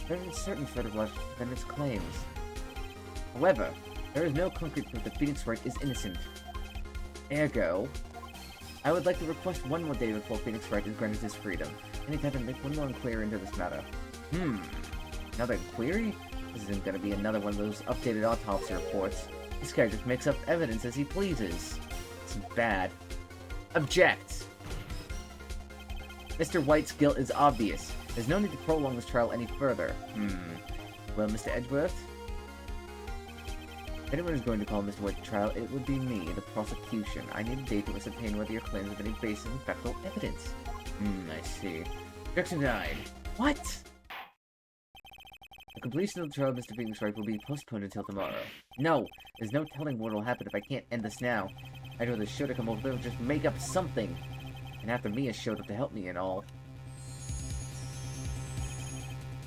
There is certain threat of logic than its claims. However, there is no concrete proof that Phoenix Wright is innocent. Ergo, I would like to request one more day before Phoenix Wright is granted his freedom. I need to have him make one more inquiry into this matter. Another inquiry? This isn't gonna be another one of those updated autopsy reports. This guy just makes up evidence as he pleases. It's bad. Object! Mr. White's guilt is obvious. There's no need to prolong this trial any further. Well, Mr. Edgeworth? If anyone is going to call Mr. White to trial, it would be me, the prosecution. I need a day to ascertain whether your claims have any basis in factual evidence. I see. Objection denied. What? The completion of the trial of Mr. Phoenix Wright will be postponed until tomorrow. No! There's no telling what will happen if I can't end this now. I'd rather Shota come over there and just make up something. And after Mia showed up to help me and all.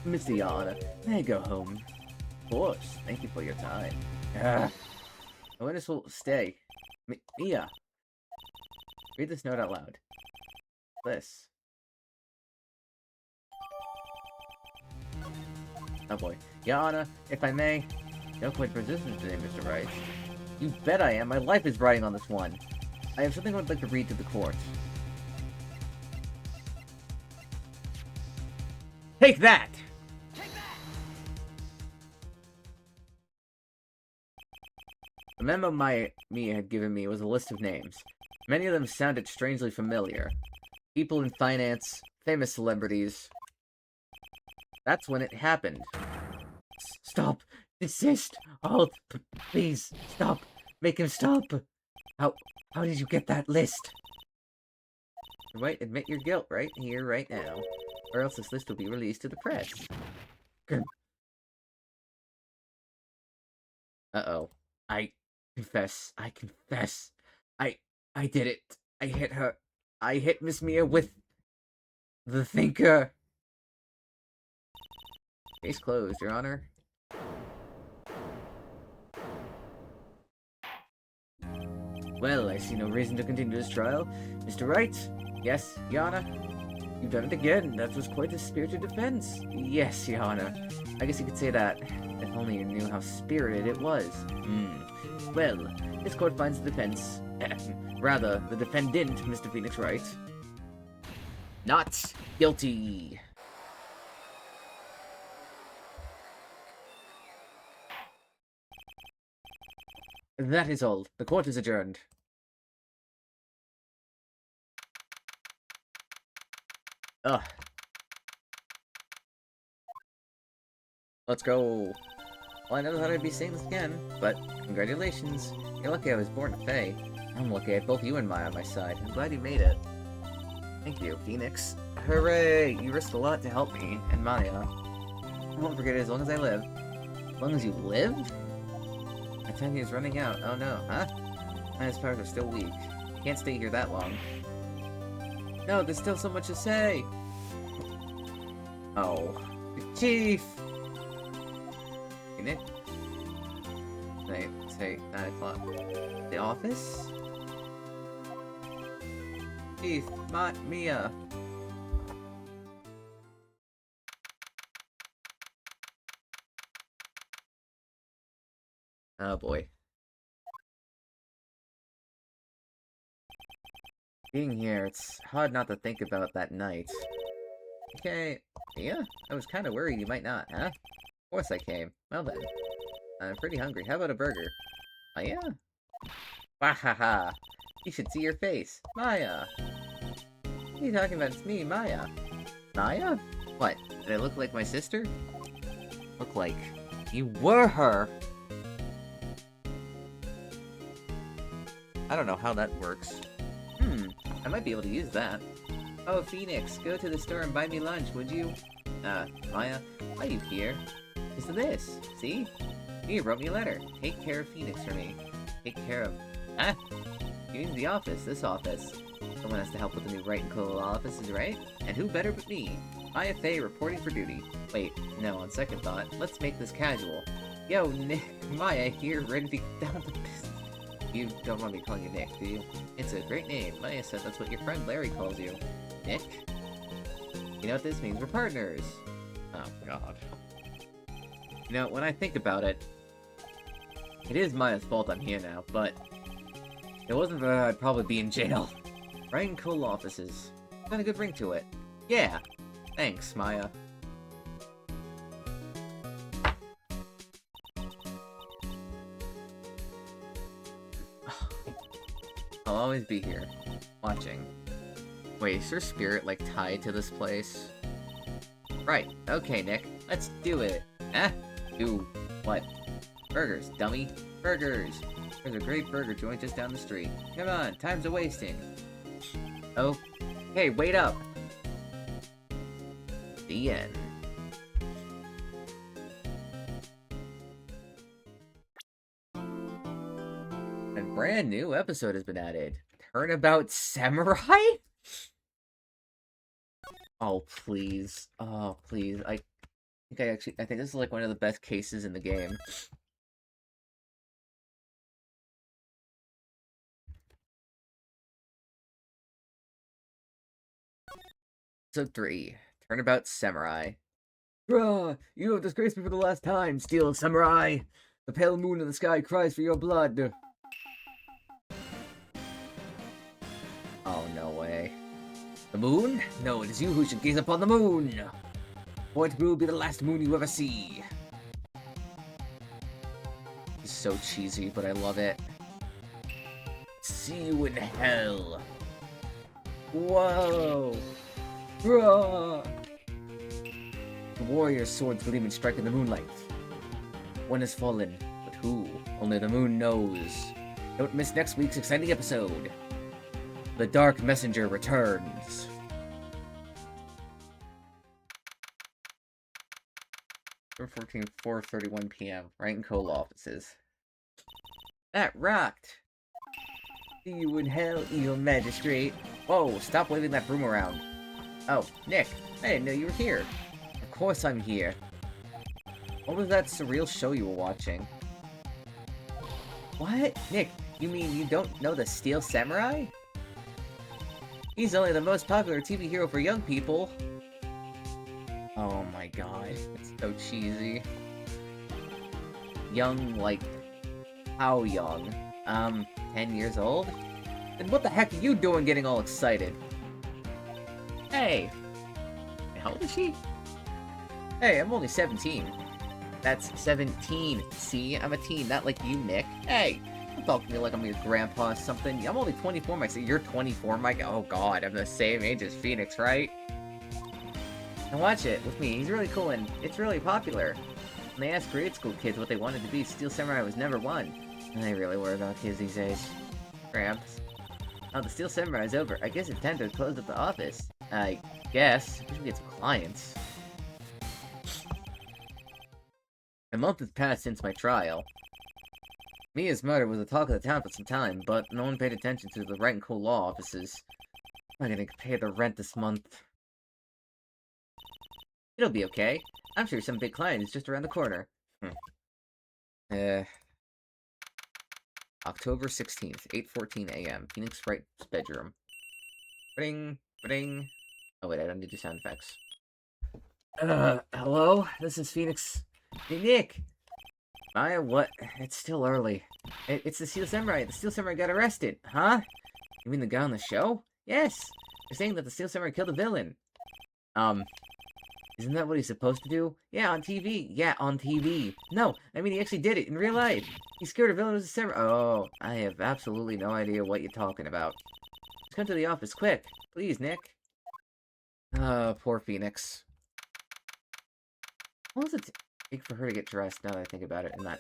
Miss Yana, may I go home? Of course. Thank you for your time. The witness will stay. Mia! Read this note out loud. This. Oh boy. Yana, if I may. No quite persistent today, Mr. Wright. You bet I am. My life is riding on this one. I have something I would like to read to the court. Take that! The memo Mia had given me was a list of names. Many of them sounded strangely familiar. People in finance, famous celebrities. That's when it happened. Stop! Desist! Halt! Please, stop! Make him stop! How did you get that list? Right, admit your guilt right here, right now. Or else this list will be released to the press. Uh-oh. I confess. I did it. I hit her. I hit Miss Mia with the thinker. Case closed, Your Honor. Well, I see no reason to continue this trial. Mr. Wright? Yes, Your Honor? You've done it again. That was quite a spirited defense. Yes, Your Honor. I guess you could say that. If only you knew how spirited it was. Well, this court finds the defense... rather, the defendant, Mr. Phoenix Wright, not guilty. That is all. The court is adjourned. Ugh. Let's go. Well, I never thought I'd be saying this again, but congratulations. You're lucky I was born to Fae. I'm lucky I had both you and Maya on my side. I'm glad you made it. Thank you, Phoenix. Hooray! You risked a lot to help me, and Maya. I won't forget it as long as I live. As long as you live? My time is running out. Oh no, huh? My powers are still weak. I can't stay here that long. No, there's still so much to say! Oh. The chief! Hey, Nick? Say 9 o'clock. The office? Chief, Mia. Oh boy. Being here, it's hard not to think about that night. Okay, yeah, I was kind of worried you might not, huh? Of course I came. Well then, I'm pretty hungry. How about a burger? Oh yeah? Wahaha! You should see your face. Maya! What are you talking about? It's me, Maya. Maya? What? Did I look like my sister? Look like you were her! I don't know how that works. I might be able to use that. Oh, Phoenix, go to the store and buy me lunch, would you? Maya, why are you here? Listen to this. See? You wrote me a letter. Take care of Phoenix for me. Take care of... Huh? You mean the office, this office. Someone has to help with the new Wright and Cole offices, right? And who better but me? Maya Fey reporting for duty. Wait, no, on second thought, let's make this casual. Yo, Nick, Maya here, ready to get down to business. You don't want me calling you Nick, do you? It's a great name. Maya said that's what your friend Larry calls you. Nick? You know what this means? We're partners! Oh, God. You know, when I think about it, it is Maya's fault I'm here now, but if it wasn't for her, I'd probably be in jail. Wright and Cole offices. Got a good ring to it. Yeah! Thanks, Maya. I'll always be here, watching. Wait, is your spirit, like, tied to this place? Right, okay, Nick, let's do it. Huh? Do what? Burgers, dummy. Burgers! There's a great burger joint just down the street. Come on, time's a-wasting. Oh, hey, wait up! The end. A brand new episode has been added. Turnabout Samurai? Oh, please. Oh, please. I think this is like one of the best cases in the game. Episode 3. Turnabout Samurai. Bruh, you have disgraced me for the last time, Steel Samurai! The pale moon in the sky cries for your blood. Oh, no way. The moon? No, it is you who should gaze upon the moon! For it will be the last moon you ever see. It's so cheesy, but I love it. See you in hell. Whoa! Bruh! The warrior's swords gleam and strike in the moonlight. One has fallen, but who? Only the moon knows. Don't miss next week's exciting episode. The Dark Messenger returns. November 14th, 4:31 p.m. Wright and Cole offices. That rocked! See you in hell, evil magistrate. Whoa, stop waving that broom around. Oh, Nick, I didn't know you were here. Of course I'm here. What was that surreal show you were watching? What? Nick, you mean you don't know the Steel Samurai? He's only the most popular TV hero for young people. Oh my god, it's so cheesy. Young, like, how young? 10 years old? Then what the heck are you doing getting all excited? Hey! How old is she? Hey, I'm only 17. That's 17. See, I'm a teen, not like you, Nick. Hey! Don't talk to me like I'm your grandpa or something. I'm only 24, Mike. So you're 24, Mike? Oh god, I'm the same age as Phoenix, right? And watch it with me. He's really cool and it's really popular. When they asked grade school kids what they wanted to be, Steel Samurai was number one. And they really worry about kids these days. Cramps. Oh, the Steel Samurai's over. I guess it's time to close up the office. I guess. We should get some clients. A month has passed since my trial. Mia's murder was the talk of the town for some time, but no one paid attention to the Wright and Co. law offices. I'm not gonna pay the rent this month. It'll be okay. I'm sure some big client is just around the corner. October 16th, 8:14 a.m. Phoenix Wright's bedroom. Bring, bring. Oh wait, I don't need to do sound effects. Hello? This is Phoenix. Hey, Nick! Maya, what? It's still early. It's the Steel Samurai. The Steel Samurai got arrested. Huh? You mean the guy on the show? Yes! They're saying that the Steel Samurai killed a villain. Isn't that what he's supposed to do? Yeah, on TV. Yeah, on TV. No, I mean he actually did it in real life. He scared a villain as a samurai. Oh, I have absolutely no idea what you're talking about. Just come to the office, quick. Please, Nick. Poor Phoenix. What was it take for her to get dressed, now that I think about it, in that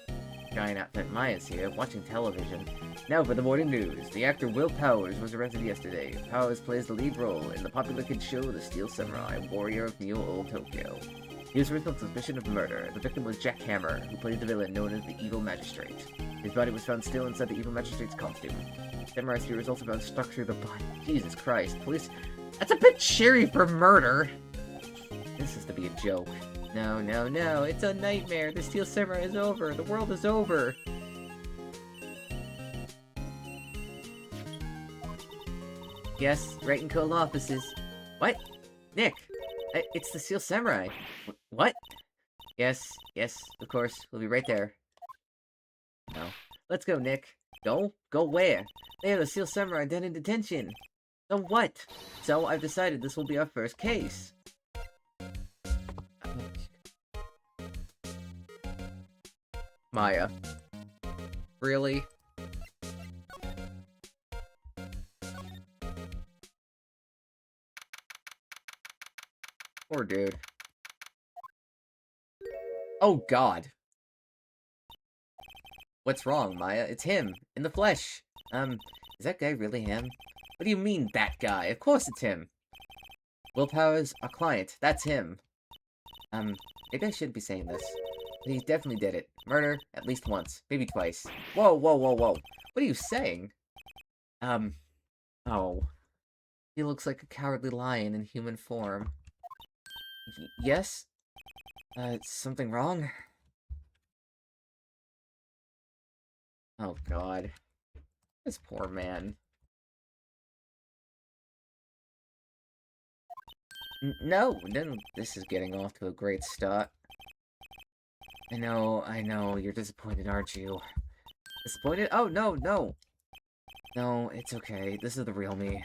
giant outfit? Maya's here, watching television. Now for the morning news. The actor Will Powers was arrested yesterday. Powers plays the lead role in the popular kids show The Steel Samurai, Warrior of Neo Old Tokyo. He was arrested on suspicion of murder. The victim was Jack Hammer, who played the villain known as the Evil Magistrate. His body was found still inside the Evil Magistrate's costume. Samurai spear was also found stuck through the body. Jesus Christ, police... That's a bit cheery for murder! This has to be a joke. No, no, no, it's a nightmare. The Steel Samurai is over. The world is over. Yes, Wright and Co. offices. What? Nick, it's the Steel Samurai. What? Yes, yes, of course. We'll be right there. No. Let's go, Nick. Go? Go where? They have the Steel Samurai dead in detention. So what? So I've decided this will be our first case. Maya. Really? Poor dude. Oh god. What's wrong, Maya? It's him, in the flesh. Is that guy really him? What do you mean, that guy? Of course it's him. Will Powers, our client. That's him. Maybe I shouldn't be saying this. But he definitely did it. Murder, at least once. Maybe twice. Whoa, whoa, whoa, whoa. What are you saying? Oh. He looks like a cowardly lion in human form. Yes? Something wrong? Oh, God. This poor man. No, this is getting off to a great start. I know, you're disappointed, aren't you? Disappointed? Oh, no, no! No, it's okay, this is the real me.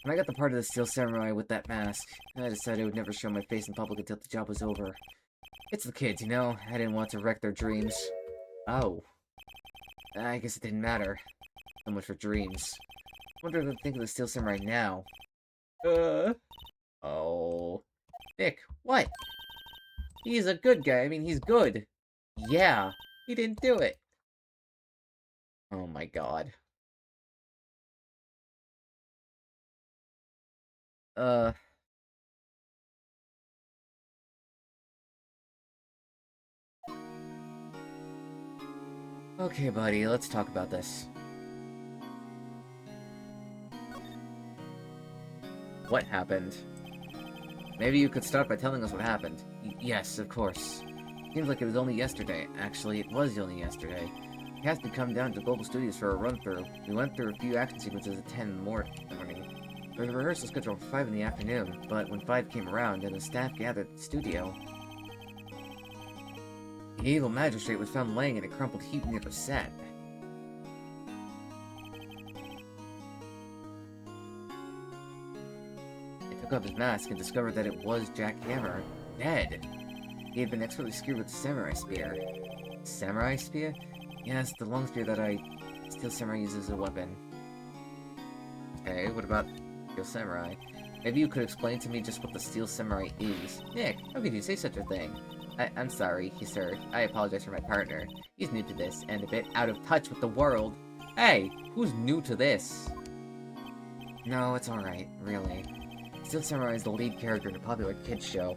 When I got the part of the Steel Samurai with that mask, I decided I would never show my face in public until the job was over. It's the kids, you know? I didn't want to wreck their dreams. Oh. I guess it didn't matter. So much for dreams. I wonder what they think of the Steel Samurai now. Oh. Nick, what? He's a good guy. I mean, he's good. Yeah, he didn't do it. Oh my god. Okay, buddy, let's talk about this. What happened? Maybe you could start by telling us what happened. Yes, of course. Seems like it was only yesterday. Actually, it was only yesterday. We had to come down to Global Studios for a run-through. We went through a few action sequences at 10 in the morning. There was a rehearsal scheduled for 5 in the afternoon, but when 5 came around and the staff gathered at the studio, the evil magistrate was found laying in a crumpled heap near the set. They took off his mask and discovered that it was Jack Hammer, dead. He had been expertly skewered with the samurai spear. Samurai spear? Yes, the long spear that Steel Samurai uses as a weapon. Okay, what about Steel Samurai? Maybe you could explain to me just what the Steel Samurai is. Nick, how could you say such a thing? I'm sorry, sir. I apologize for my partner. He's new to this, and a bit out of touch with the world. Hey, who's new to this? No, it's alright, really. Steel Samurai is the lead character in a popular kids show.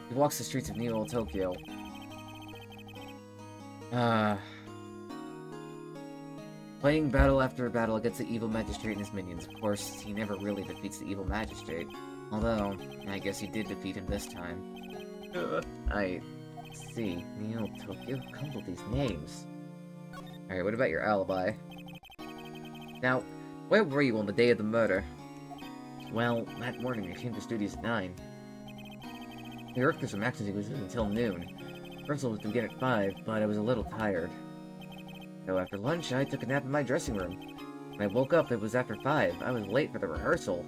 He walks the streets of Neo Old Tokyo. Fighting battle after battle against the evil magistrate and his minions. Of course, he never really defeats the evil magistrate. Although, I guess he did defeat him this time. I see. Neo, Tokyo, come with these names. Alright, what about your alibi? Now, where were you on the day of the murder? Well, that morning I came to studios at 9. We worked through some actions until noon. Rehearsal was to begin at 5, but I was a little tired. So after lunch, I took a nap in my dressing room. When I woke up, it was after 5. I was late for the rehearsal.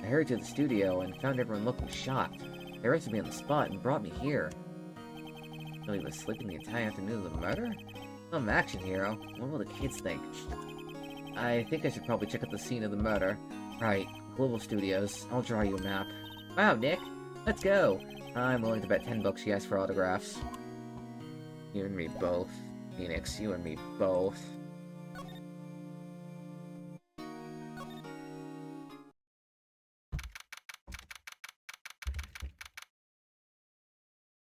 I hurried to the studio and found everyone looking shocked. They arrested me on the spot and brought me here. So he was sleeping the entire afternoon of the murder? Some action hero. What will the kids think? I think I should probably check out the scene of the murder. Right, Global Studios. I'll draw you a map. Wow, Nick! Let's go! I'm willing to bet 10 bucks she asked for autographs. You and me both. Phoenix, you and me both.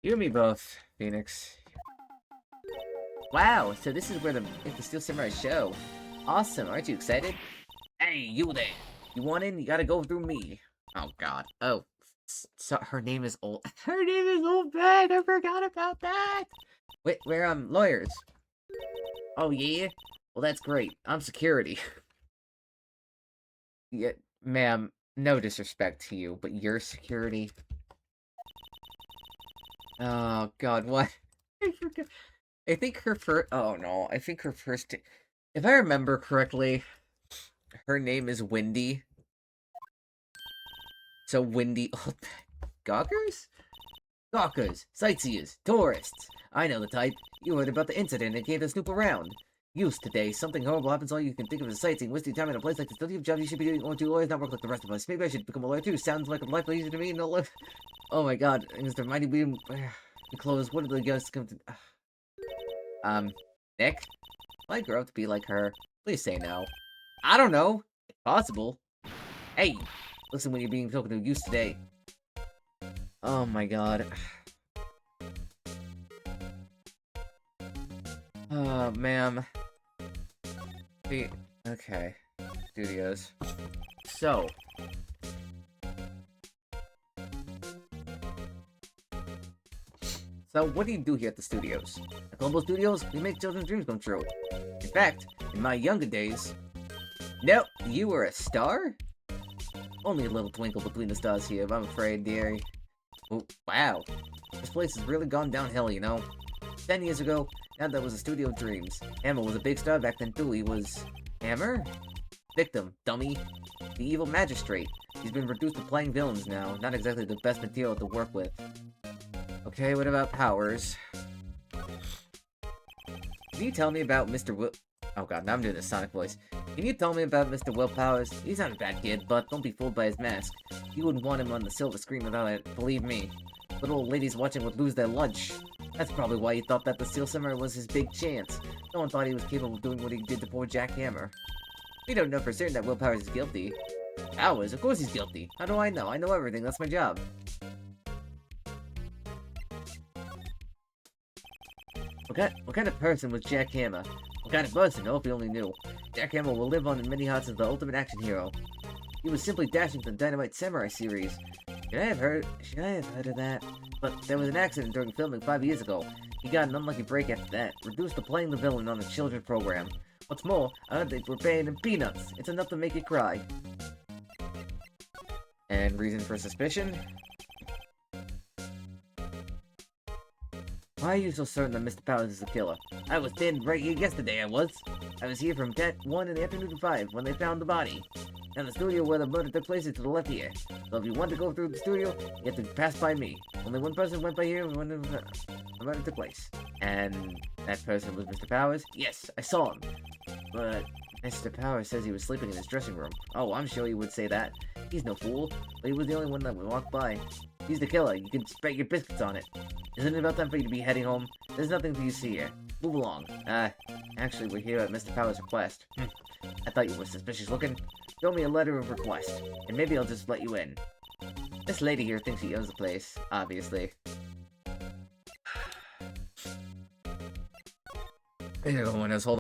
You and me both, Phoenix. Wow, so this is where the Steel Samurai show. Awesome, aren't you excited? Hey, you there. You want in? You gotta go through me. Oh, God. Oh, so her name is Old... Her name is Old Bag! I forgot about that! Wait, we're, lawyers. Oh, yeah? Well, that's great. I'm security. Yeah, ma'am, no disrespect to you, but you're security? Oh, God, what? I forgot. I think her first... Oh, no. I think her first... If I remember correctly, her name is Wendy. So, Wendy... Oh, gawkers? Gawkers, sightseers, tourists. I know the type. You heard about the incident and came to snoop around. Use today. Something horrible happens, all you can think of is sightseeing. Wasting time in a place like this. Don't you have jobs you should be doing? Or do lawyers not work like the rest of us? Maybe I should become a lawyer too. Sounds like a life easier to me. No life... Oh my God, Mr. Mighty Beam... The clothes, what did the ghosts come to... Nick? Will I grow up to be like her? Please say no. I don't know. It's possible. Hey! Listen when you're being spoken to. Use today. Oh my God. Oh, ma'am. Okay. Studios. So. So, what do you do here at the studios? At Global Studios, we make children's dreams come true. In fact, in my younger days... No, you were a star? Only a little twinkle between the stars here, I'm afraid, dearie. Oh, wow. This place has really gone downhill, you know? 10 years ago, now that was a studio of dreams. Hammer was a big star back then, too. He was... Hammer? Victim, dummy. The evil magistrate. He's been reduced to playing villains now. Not exactly the best material to work with. Okay, what about Powers? Can you tell me about Mr. Will... Oh god, now I'm doing the Sonic voice. Can you tell me about Mr. Will Powers? He's not a bad kid, but don't be fooled by his mask. You wouldn't want him on the silver screen without it, believe me. Little old ladies watching would lose their lunch. That's probably why he thought that the Steel Samurai was his big chance. No one thought he was capable of doing what he did to poor Jack Hammer. We don't know for certain that Will Powers is guilty. Powers? Of course he's guilty. How do I know? I know everything. That's my job. What kind of person was Jack Hammer? What kind of person? Oh, if you only knew. Jack Hammer will live on in many hearts as the ultimate action hero. He was simply dashing from the Dynamite Samurai series. Should I have heard of that? But there was an accident during filming 5 years ago. He got an unlucky break after that, reduced to playing the villain on a children's program. What's more, I don't think we're paying him peanuts. It's enough to make you cry. And reason for suspicion? Why are you so certain that Mr. Powers is the killer? I was standing right here yesterday, I was. I was here from 1 in the afternoon to 5 when they found the body. Now the studio where the murder took place is to the left here. So if you want to go through the studio, you have to pass by me. Only one person went by here when the murder took place. And that person was Mr. Powers? Yes, I saw him. But Mr. Powers says he was sleeping in his dressing room. Oh, I'm sure he would say that. He's no fool, but he was the only one that would walk by. He's the killer. You can bet your biscuits on it. Isn't it about time for you to be heading home? There's nothing for you to see here. Move along. Actually, we're here at Mr. Powers' request. I thought you were suspicious looking. Show me a letter of request, and maybe I'll just let you in. This lady here thinks she owns the place, obviously. Everyone has hold.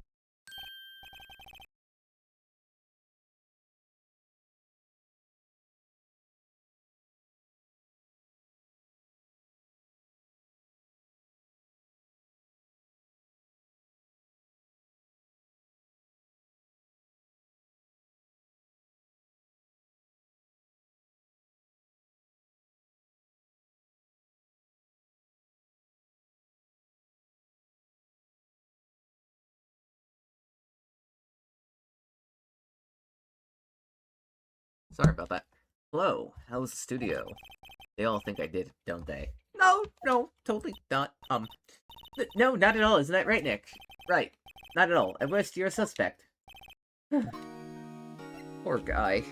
Sorry about that. Hello, how's the studio? They all think I did, don't they? No, no, totally not. No, not at all. Isn't that right, Nick? Right. Not at all. At worst, you're a suspect. Poor guy.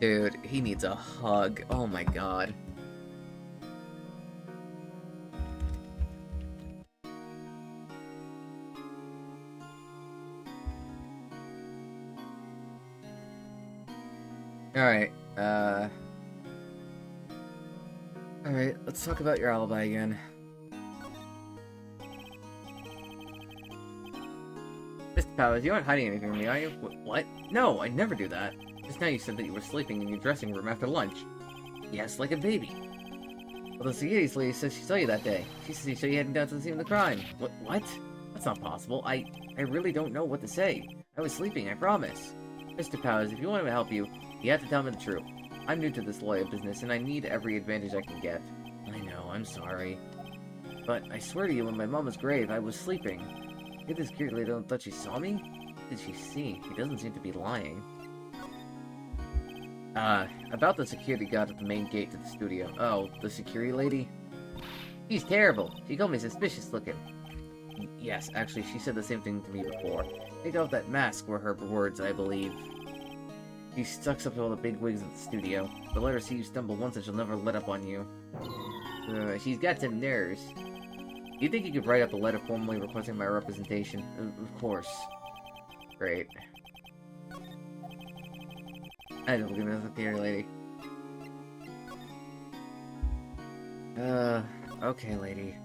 Dude, he needs a hug. Oh my god. Alright, Alright, let's talk about your alibi again. Mr. Powers, you aren't hiding anything from me, are you? What? No, I never do that. Just now you said that you were sleeping in your dressing room after lunch. Yes, like a baby. Well, the securities lady says she saw you that day. She says you saw you heading down to the scene of the crime. What? That's not possible. I really don't know what to say. I was sleeping, I promise. Mr. Powers, if you want me to help you, you have to tell me the truth. I'm new to this lawyer business, and I need every advantage I can get. I know, I'm sorry. But I swear to you, in my mama's grave, I was sleeping. Did this security lady don't thought she saw me? What did she see? She doesn't seem to be lying. About the security guard at the main gate to the studio. Oh, the security lady? She's terrible. She called me suspicious looking. Yes, actually, she said the same thing to me before. Take off that mask were her words, I believe. She sucks up to all the big wigs at the studio, but let her see you stumble once and she'll never let up on you. She's got some nerves. Do you think you could write up a letter formally requesting my representation? Of course. Great. I don't look at the theater lady. Okay, lady.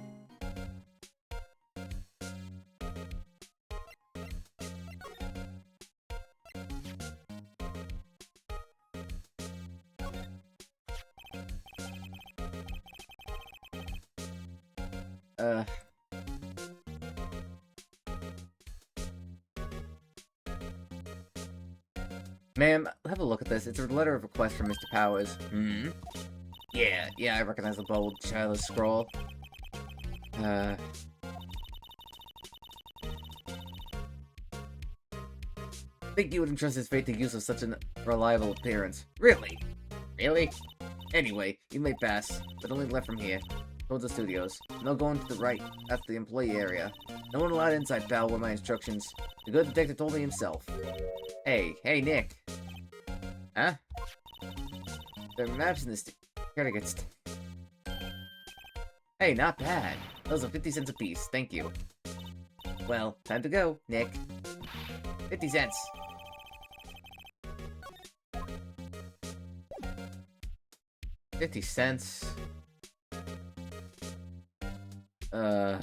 Ma'am, have a look at this. It's a letter of request from Mr. Powers. Hmm? Yeah, I recognize the bold, childish scroll. Think you would entrust his fate to use of such an reliable appearance. Really? Really? Anyway, you may pass, but only left from here. Towards the studios. No going to the right. That's the employee area. No one allowed inside, pal, were my instructions. The good detective told me himself. Hey, Nick. Huh? There are maps in this... Gotta get... Hey, not bad. Those are 50 cents apiece. Thank you. Well, time to go, Nick. 50 cents. $50. Oh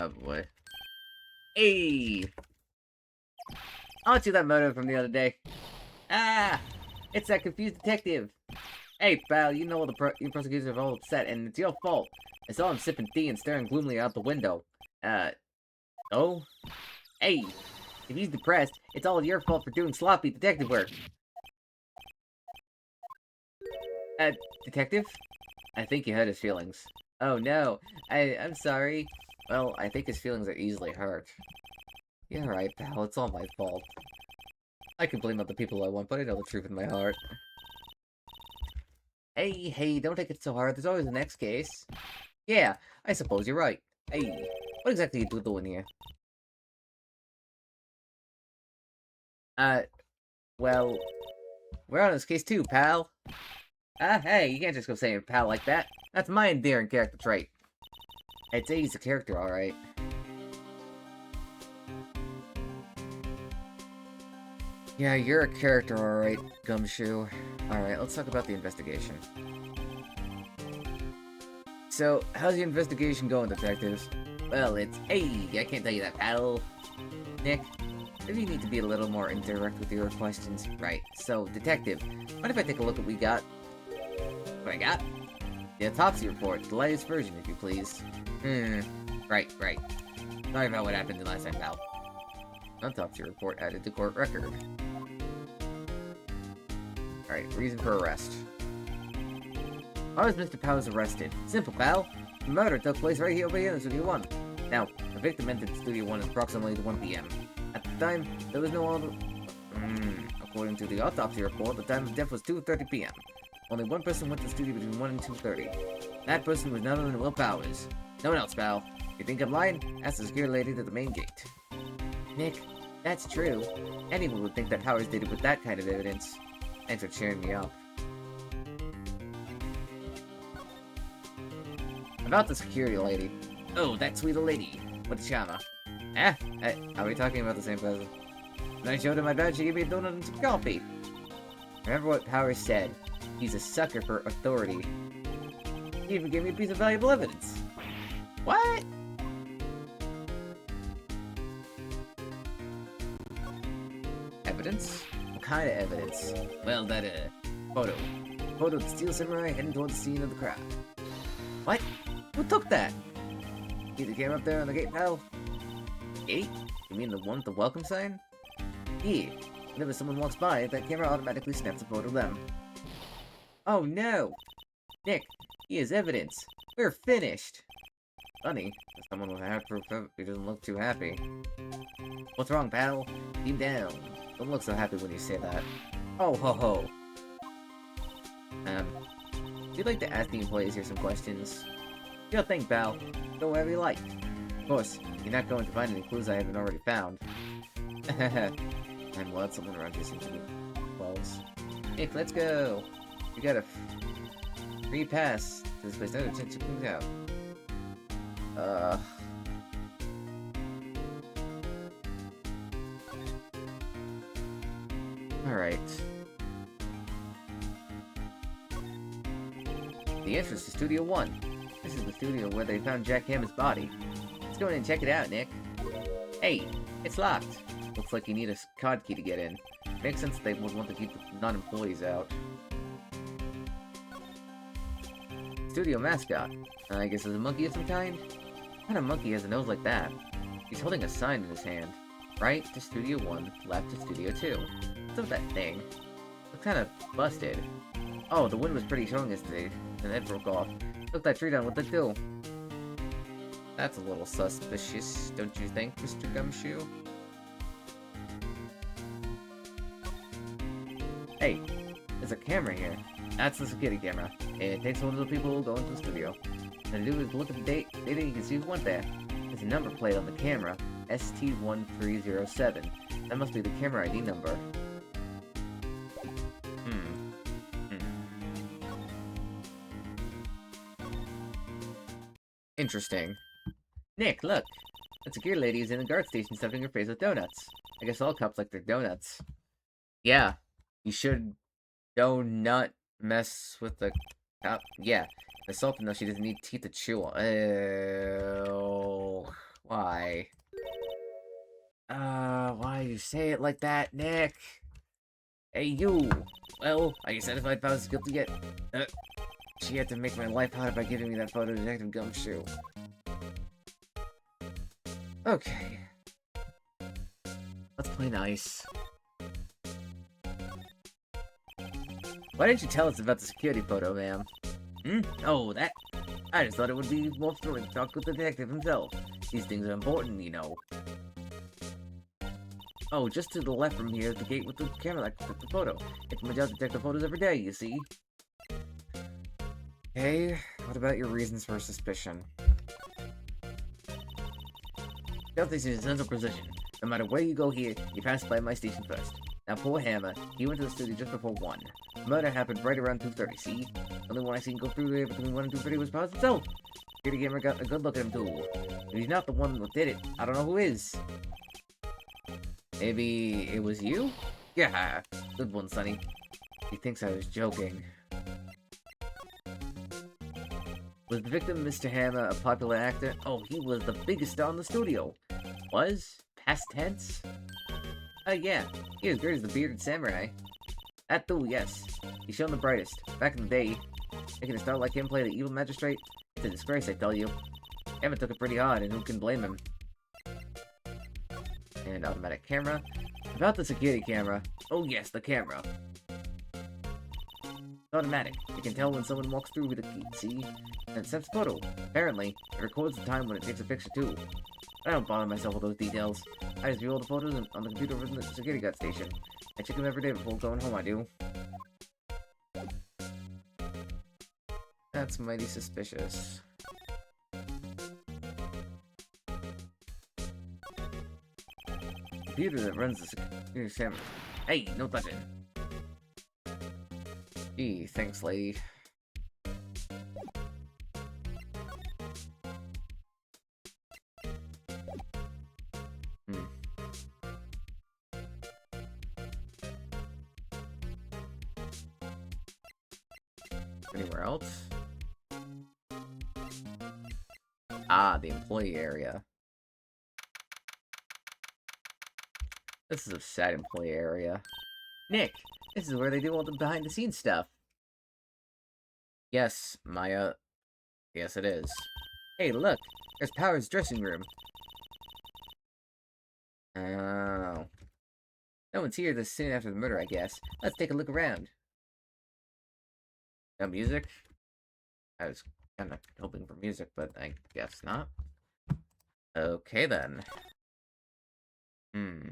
boy. Hey! I'll you that motive from the other day. Ah! It's that confused detective. Hey, pal, you know all the your prosecutors are all upset, and it's your fault. I saw him sipping tea and staring gloomily out the window. Oh? Hey, if he's depressed, it's all your fault for doing sloppy detective work. Detective? I think you hurt his feelings. Oh no, I'm sorry. Well, I think his feelings are easily hurt. You're right, pal, it's all my fault. I can blame other people I want, but I know the truth in my heart. Hey, don't take it so hard. There's always the next case. Yeah, I suppose you're right. Hey, what exactly are you doing here? Well, we're on this case too, pal. Hey, you can't just go saying pal like that. That's my endearing character trait. I'd say he's a character, alright. Yeah, you're a character, alright, Gumshoe. Alright, let's talk about the investigation. So, how's the investigation going, detectives? Well, hey, I can't tell you that, pal. Nick, maybe you need to be a little more indirect with your questions. Right, so, detective, mind if I take a look at what we got? What I got? The autopsy report, the latest version, if you please. Right. Sorry about what happened the last time, pal. Autopsy report added to court record. Alright, reason for arrest. How was Mr. Powers arrested? Simple, pal. The murder took place right here over here in Studio 1. Now, the victim entered Studio 1 at approximately 1 p.m. At the time, there was no other... According to the autopsy report, the time of death was 2:30 p.m. Only one person went to the studio between 1 and 2:30. That person was none other than Will Powers. No one else, pal. You think I'm lying? Ask the security lady at the main gate. Nick, that's true. Anyone would think that Powers did it with that kind of evidence. Thanks for cheering me up. About the security lady. Oh, that sweet old lady. What a charmer. Are we talking about the same person? When I showed her my badge, she gave me a donut and some coffee. Remember what Powers said. He's a sucker for authority. He even gave me a piece of valuable evidence. What? Evidence? What kind of evidence? Well, that, photo. Photo of the Steel Samurai heading towards the scene of the crime. What? Who took that? See the camera up there on the gate, pal? Gate? You mean the one with the welcome sign? Yeah. Whenever someone walks by, that camera automatically snaps a photo of them. Oh no! Nick, he has evidence. We're finished! Funny, as someone with a proof he doesn't look too happy. What's wrong, pal? Keep down. Don't look so happy when you say that. Oh ho ho! Would you like to ask the employees here some questions? Sure thing, pal. Go wherever you like. Of course, you're not going to find any clues I haven't already found. I'm glad someone around here seems to be close. Nick, let's go! We got a free pass to this place. No, check things out. Alright. The entrance to Studio 1. This is the studio where they found Jack Hammond's body. Let's go in and check it out, Nick. Hey, it's locked. Looks like you need a card key to get in. Makes sense they would want to keep the non-employees out. Studio mascot. I guess it's a monkey of some kind? What kind of monkey has a nose like that? He's holding a sign in his hand. Right to Studio 1, left to Studio 2. What's up with that thing? Looks kind of busted. Oh, the wind was pretty strong yesterday, and it broke off. Took that tree down, what'd it do? That's a little suspicious, don't you think, Mr. Gumshoe? Hey, there's a camera here. That's the security camera. It takes one of the people going to the studio. All to do is look at the date. Data you can see who went there. There's a number plate on the camera. ST1307. That must be the camera ID number. Interesting. Nick, look! That security lady is in the guard station stuffing her face with donuts. I guess all cops like their donuts. Yeah. You should not mess with the cop. Yeah. The sultan knows she doesn't need teeth to chew on. Why? Why you say it like that, Nick? Hey, you! Well, are you satisfied I was guilty yet? She had to make my life harder by giving me that photo, Detective Gumshoe. Okay. Let's play nice. Why didn't you tell us about the security photo, ma'am? Oh, that... I just thought it would be more thrilling to talk with the detective himself. These things are important, you know. Oh, just to the left from here is the gate with the camera that took the photo. It's my job to detect the photos every day, you see. Okay, what about your reasons for suspicion? South Station is in central position. No matter where you go here, you pass by my station first. Now, poor Hammer, he went to the studio just before 1. The murder happened right around 2:30, see? The only one I seen go through there between 1 and 2:30 was Powers himself. Kitty Gamer got a good look at him too. If he's not the one who did it, I don't know who is. Maybe it was you? Yeah, good one, Sonny. He thinks I was joking. Was the victim Mr. Hammer a popular actor? Oh, he was the biggest star in the studio. Was? Past tense? Yeah. He was great as the bearded samurai. That too, yes. He's shown the brightest. Back in the day, making a star like him play the evil magistrate? It's a disgrace, I tell you. Hammer took it pretty hard, and who can blame him? And automatic camera. About the security camera. Oh yes, the camera. It's automatic. It can tell when someone walks through with a key, see? And it snaps a photo. Apparently, it records the time when it takes a picture too. I don't bother myself with those details. I just view all the photos on the computer from the security guard station. I check them every day before going home, I do. That's mighty suspicious. Computer that runs the security camera. Hey, no touching. Gee, thanks, lady. Anywhere else? Ah, the employee area. This is a sad employee area. Nick, this is where they do all the behind-the-scenes stuff. Yes, Maya. Yes, it is. Hey, look! There's Power's dressing room. Oh. No one's here this soon after the murder, I guess. Let's take a look around. No music? I was kind of hoping for music, but I guess not. Okay, then. Hmm.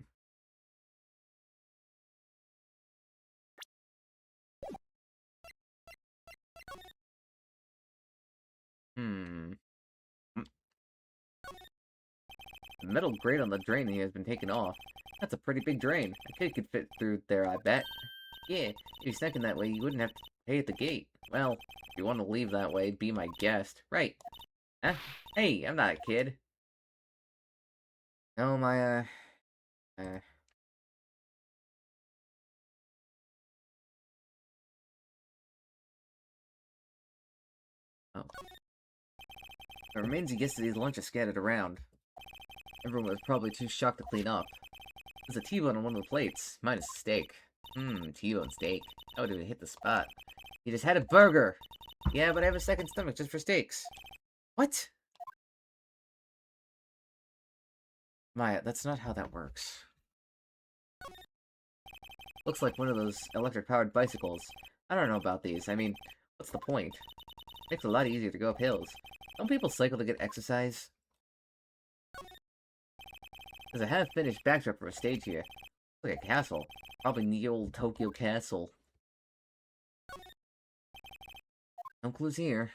The metal grate on the drain here has been taken off. That's a pretty big drain. A kid could fit through there, I bet. Yeah, if you snuck in that way, you wouldn't have to pay at the gate. Well, if you want to leave that way, be my guest. Right. Huh? Hey, I'm not a kid. No, uh... Oh. The remains of yesterday's lunch are scattered around. Everyone was probably too shocked to clean up. There's a T-bone on one of the plates. Mine is steak. T-bone steak. That would have hit the spot. You just had a burger! Yeah, but I have a second stomach just for steaks. What? Maya, that's not how that works. Looks like one of those electric-powered bicycles. I don't know about these. I mean, what's the point? Makes it a lot easier to go up hills. Don't people cycle to get exercise? There's a half-finished backdrop for a stage here. Looks like a castle. Probably the old Tokyo Castle. No clues here.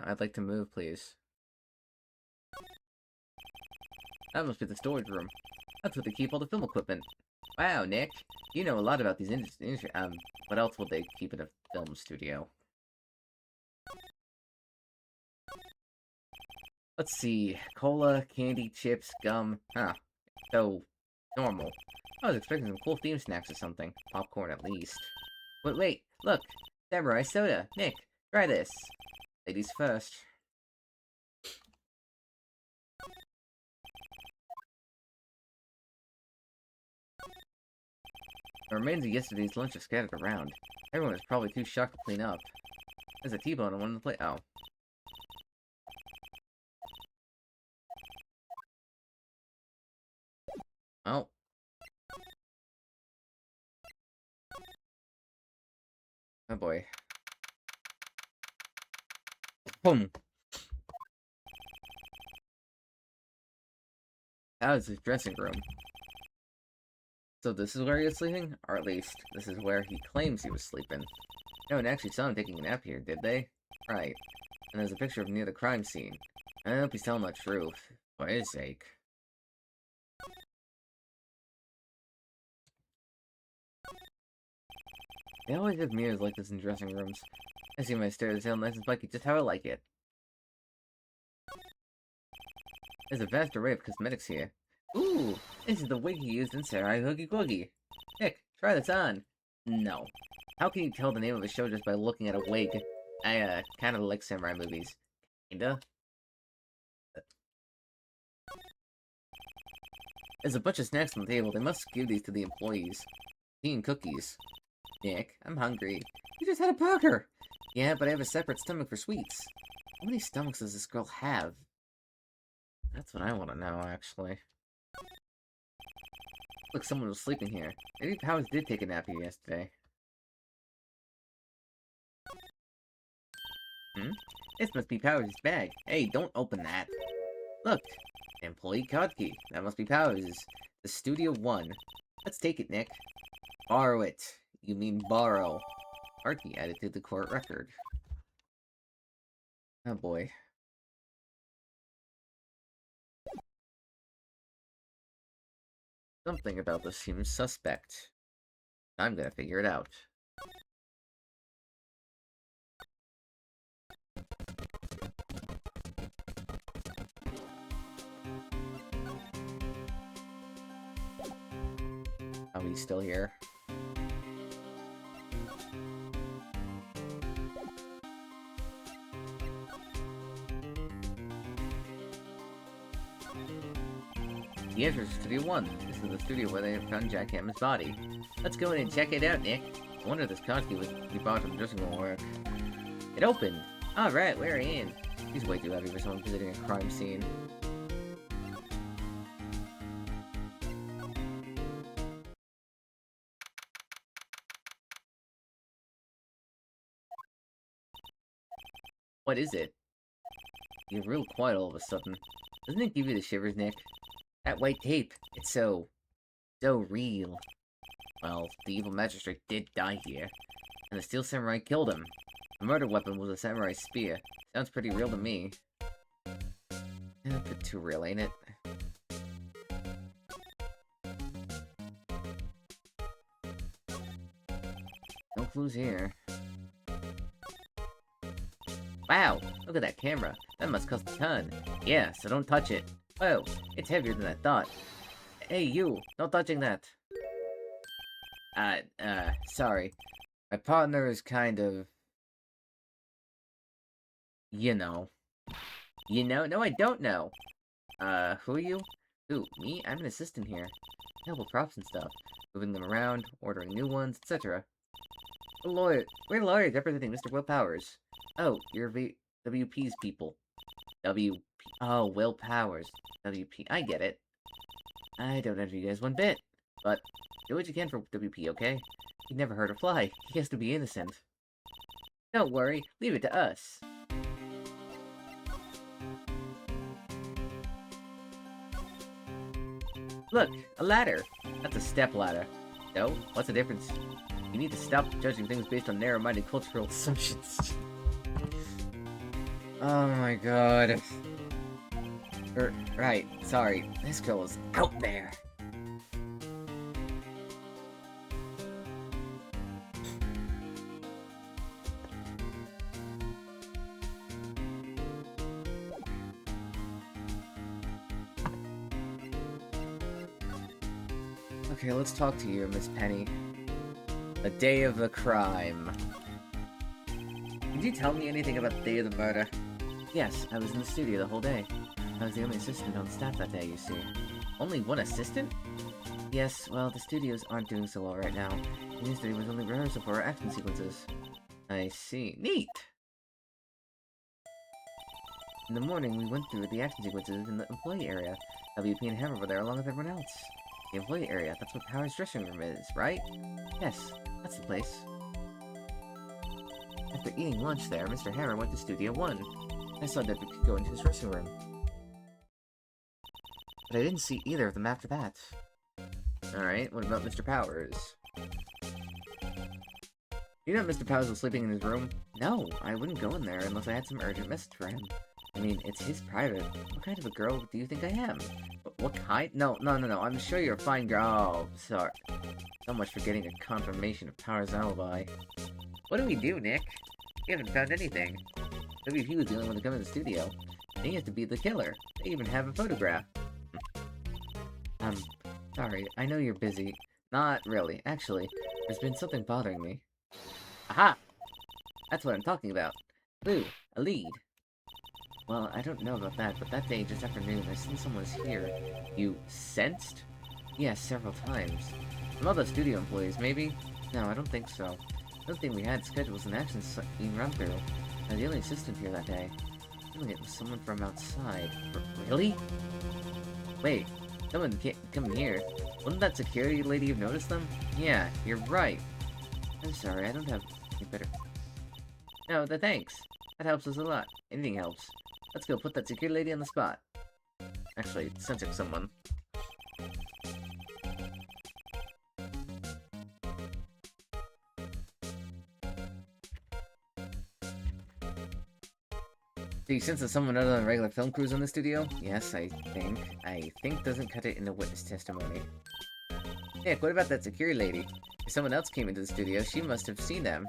I'd like to move, please. That must be the storage room. That's where they keep all the film equipment. Wow, Nick, you know a lot about these industries. What else would they keep in a film studio? Let's see. Cola, candy, chips, gum. Huh. So, normal. I was expecting some cool theme snacks or something. Popcorn, at least. But wait, look! Samurai soda! Nick, try this! Ladies first. The remains of yesterday's lunch are scattered around. Everyone was probably too shocked to clean up. There's a T-bone on one of the plate. Oh. Oh. Oh boy. Boom. That was his dressing room. So this is where he was sleeping? Or at least, this is where he claims he was sleeping. No one actually saw him taking a nap here, did they? Right. And there's a picture of him near the crime scene. I hope he's telling the truth. For his sake. They always have mirrors like this in dressing rooms. I see my stairs down nice and spiky, just how I like it. There's a vast array of cosmetics here. Ooh, this is the wig he used in Samurai Hoogie Woogie. Nick, try this on. No. How can you tell the name of a show just by looking at a wig? I, kinda like samurai movies. Kinda. There's a bunch of snacks on the table. They must give these to the employees. Tea and cookies. Nick, I'm hungry. You just had a burger! Yeah, but I have a separate stomach for sweets. How many stomachs does this girl have? That's what I want to know, actually. Look, someone was sleeping here. Maybe Powers did take a nap here yesterday. This must be Powers' bag. Hey, don't open that. Look, employee card key. That must be Powers'. The Studio 1. Let's take it, Nick. Borrow it. You mean borrow. Card key added to the court record. Oh boy. Something about this seems suspect. I'm gonna figure it out. Oh, he's still here. The entrance to Studio 1. This is the studio where they found Jack Hammond's body. Let's go in and check it out, Nick. I wonder if this Koski was he bought from dressing room work. It opened! Alright, we're in. He's way too heavy for someone visiting a crime scene. What is it? You're real quiet all of a sudden. Doesn't it give you the shivers, Nick? That white tape, it's so real. Well, the evil magistrate did die here, and the steel samurai killed him. The murder weapon was a samurai spear. Sounds pretty real to me. A bit too real, ain't it? No clues here. Wow, look at that camera. That must cost a ton. Yeah, so don't touch it. Whoa, it's heavier than I thought. Hey, you, no touching that. Sorry. My partner is kind of... You know. You know? No, I don't know. Who are you? Who, me? I'm an assistant here. I help with props and stuff. Moving them around, ordering new ones, etc. A lawyer. We're lawyers representing Mr. Will Powers. Oh, you're WP's people. WP. Oh, Will Powers. WP. I get it. I don't envy you guys one bit. But, do what you can for WP, okay? He never hurt a fly. He has to be innocent. Don't worry. Leave it to us. Look, a ladder. That's a step ladder. So, what's the difference? You need to stop judging things based on narrow-minded cultural assumptions. Oh my god. Right, sorry. This girl is out there. Okay, let's talk to you, Miss Penny. The day of the crime. Did you tell me anything about the day of the murder? Yes, I was in the studio the whole day. I was the only assistant on staff that day, you see. Only one assistant? Yes, well, the studios aren't doing so well right now. Yesterday was only rehearsal for our action sequences. I see. Neat! In the morning, we went through the action sequences in the employee area. WP and Hammer were there along with everyone else. The employee area, that's what Power's dressing room is, right? Yes, that's the place. After eating lunch there, Mr. Hammer went to Studio 1. I saw that we could go into his dressing room. But I didn't see either of them after that. Alright, what about Mr. Powers? You know Mr. Powers was sleeping in his room? No, I wouldn't go in there unless I had some urgent message for him. I mean, it's his private. What kind of a girl do you think I am? What kind? No. I'm sure you're a fine girl. Oh, sorry. So much for getting a confirmation of Powers' alibi. What do we do, Nick? We haven't found anything. WP was the only one to come in the studio. He has to be the killer. They even have a photograph. Sorry, I know you're busy. Not really. Actually, there's been something bothering me. Aha! That's what I'm talking about. Blue, a lead. Well, I don't know about that, but that day, just after noon, I sensed someone was here. You sensed? Yes, several times. Some other studio employees, maybe? No, I don't think so. The only thing we had scheduled was an action scene run-through. I'm the only assistant here that day. Feeling it was someone from outside. Really? Wait, someone can't come here. Wouldn't that security lady have noticed them? Yeah, you're right. I'm sorry, I don't have any better... No, thanks. That helps us a lot. Anything helps. Let's go put that security lady on the spot. Actually, it sounds like someone. Do you sense that someone other than regular film crews in the studio? Yes, I think. I think doesn't cut it in the witness testimony. Nick, what about that security lady? If someone else came into the studio, she must have seen them.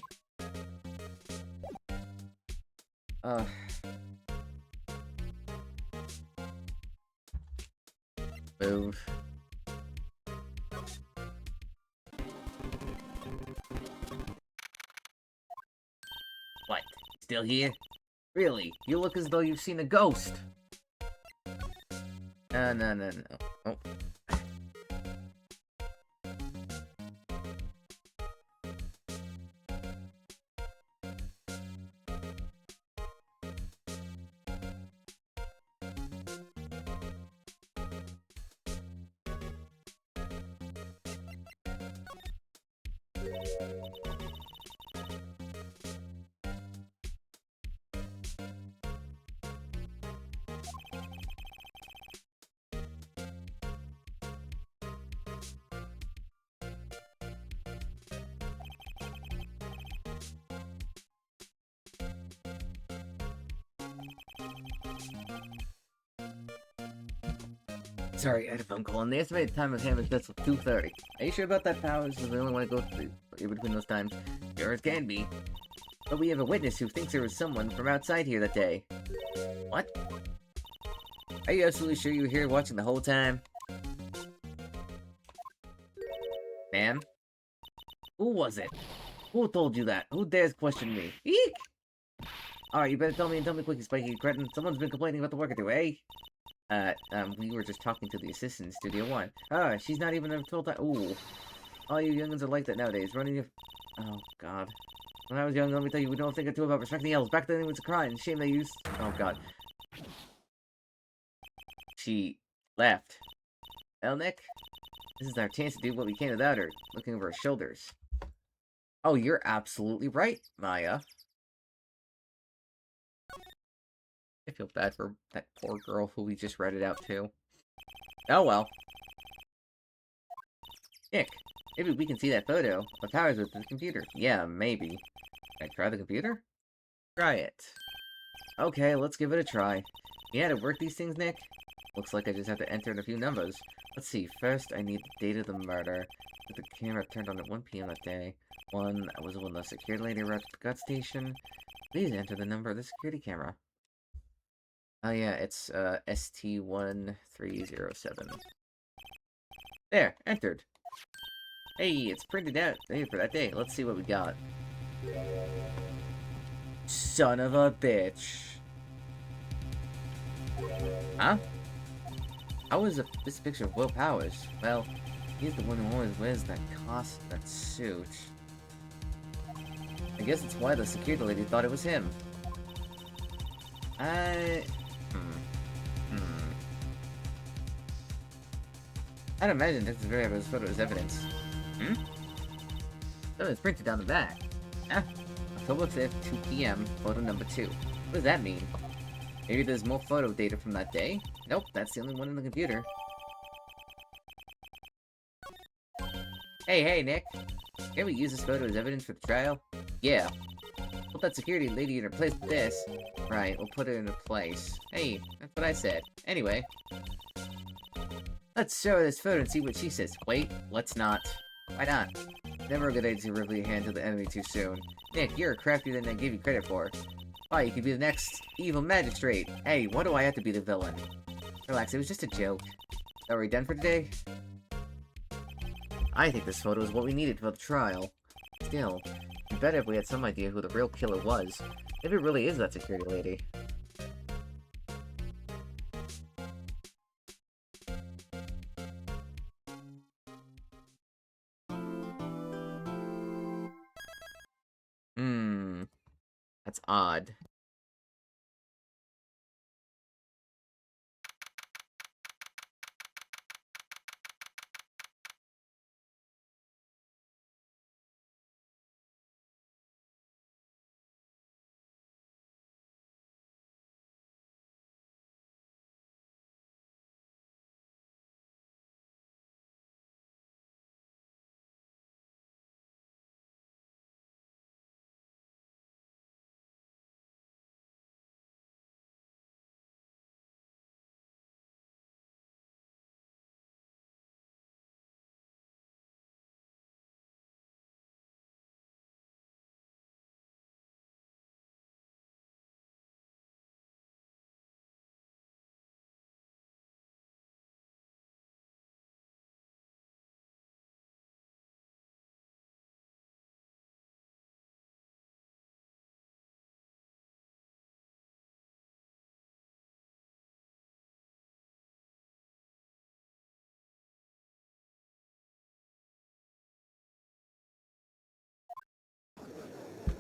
Move. What? Still here? Really? You look as though you've seen a ghost! No. Oh. Sorry, I had a phone call, and the estimated time of Hammond's death was 2:30. Are you sure about that, Powers? Because we only want to go through between those times. Sure as can be. But we have a witness who thinks there was someone from outside here that day. What? Are you absolutely sure you were here watching the whole time? Ma'am? Who was it? Who told you that? Who dares question me? Eek! Alright, you better tell me and tell me quickly, Spiky Cretin. Someone's been complaining about the work I do, eh? We were just talking to the assistant in Studio 1. Oh, she's not even a full time. Ooh. All you youngins are like that nowadays. Running your... Oh, God. When I was young, let me tell you, we don't think too about respecting the elders. Back then it was a crime. Shame they used... Oh, God. She left. Well, Nick, this is our chance to do what we can without her. Looking over her shoulders. Oh, you're absolutely right, Maya. I feel bad for that poor girl who we just read it out to. Oh well. Nick, maybe we can see that photo of Powers with the computer. Yeah, maybe. Can I try the computer? Try it. Okay, let's give it a try. You had to work these things, Nick? Looks like I just have to enter in a few numbers. Let's see, first I need the date of the murder. With the camera turned on at 1 p.m. that day. I was when the security lady arrived at the gut station. Please enter the number of the security camera. Oh yeah, it's ST1307. There, entered. Hey, it's printed out here for that day. Let's see what we got. Son of a bitch. Huh? How is this picture of Will Powers? Well, he's the one who always wears that suit. I guess it's why the security lady thought it was him. I'd imagine Texas Very have his photo as evidence. So it's printed down the back. October 5th, 2 p.m., photo number 2. What does that mean? Maybe there's more photo data from that day? Nope, that's the only one in the computer. Hey, Nick. Can we use this photo as evidence for the trial? Yeah. Put that security lady in her place with this. Right, we'll put it in her place. Hey, that's what I said. Anyway. Let's show her this photo and see what she says. Wait, let's not. Why not? Never a good idea to reveal your hand to the enemy too soon. Nick, you're craftier than I give you credit for. Why, you could be the next evil magistrate. Hey, why do I have to be the villain? Relax, it was just a joke. Are we done for today? I think this photo is what we needed for the trial. Still, it'd be better if we had some idea who the real killer was. If it really is that security lady. That's odd.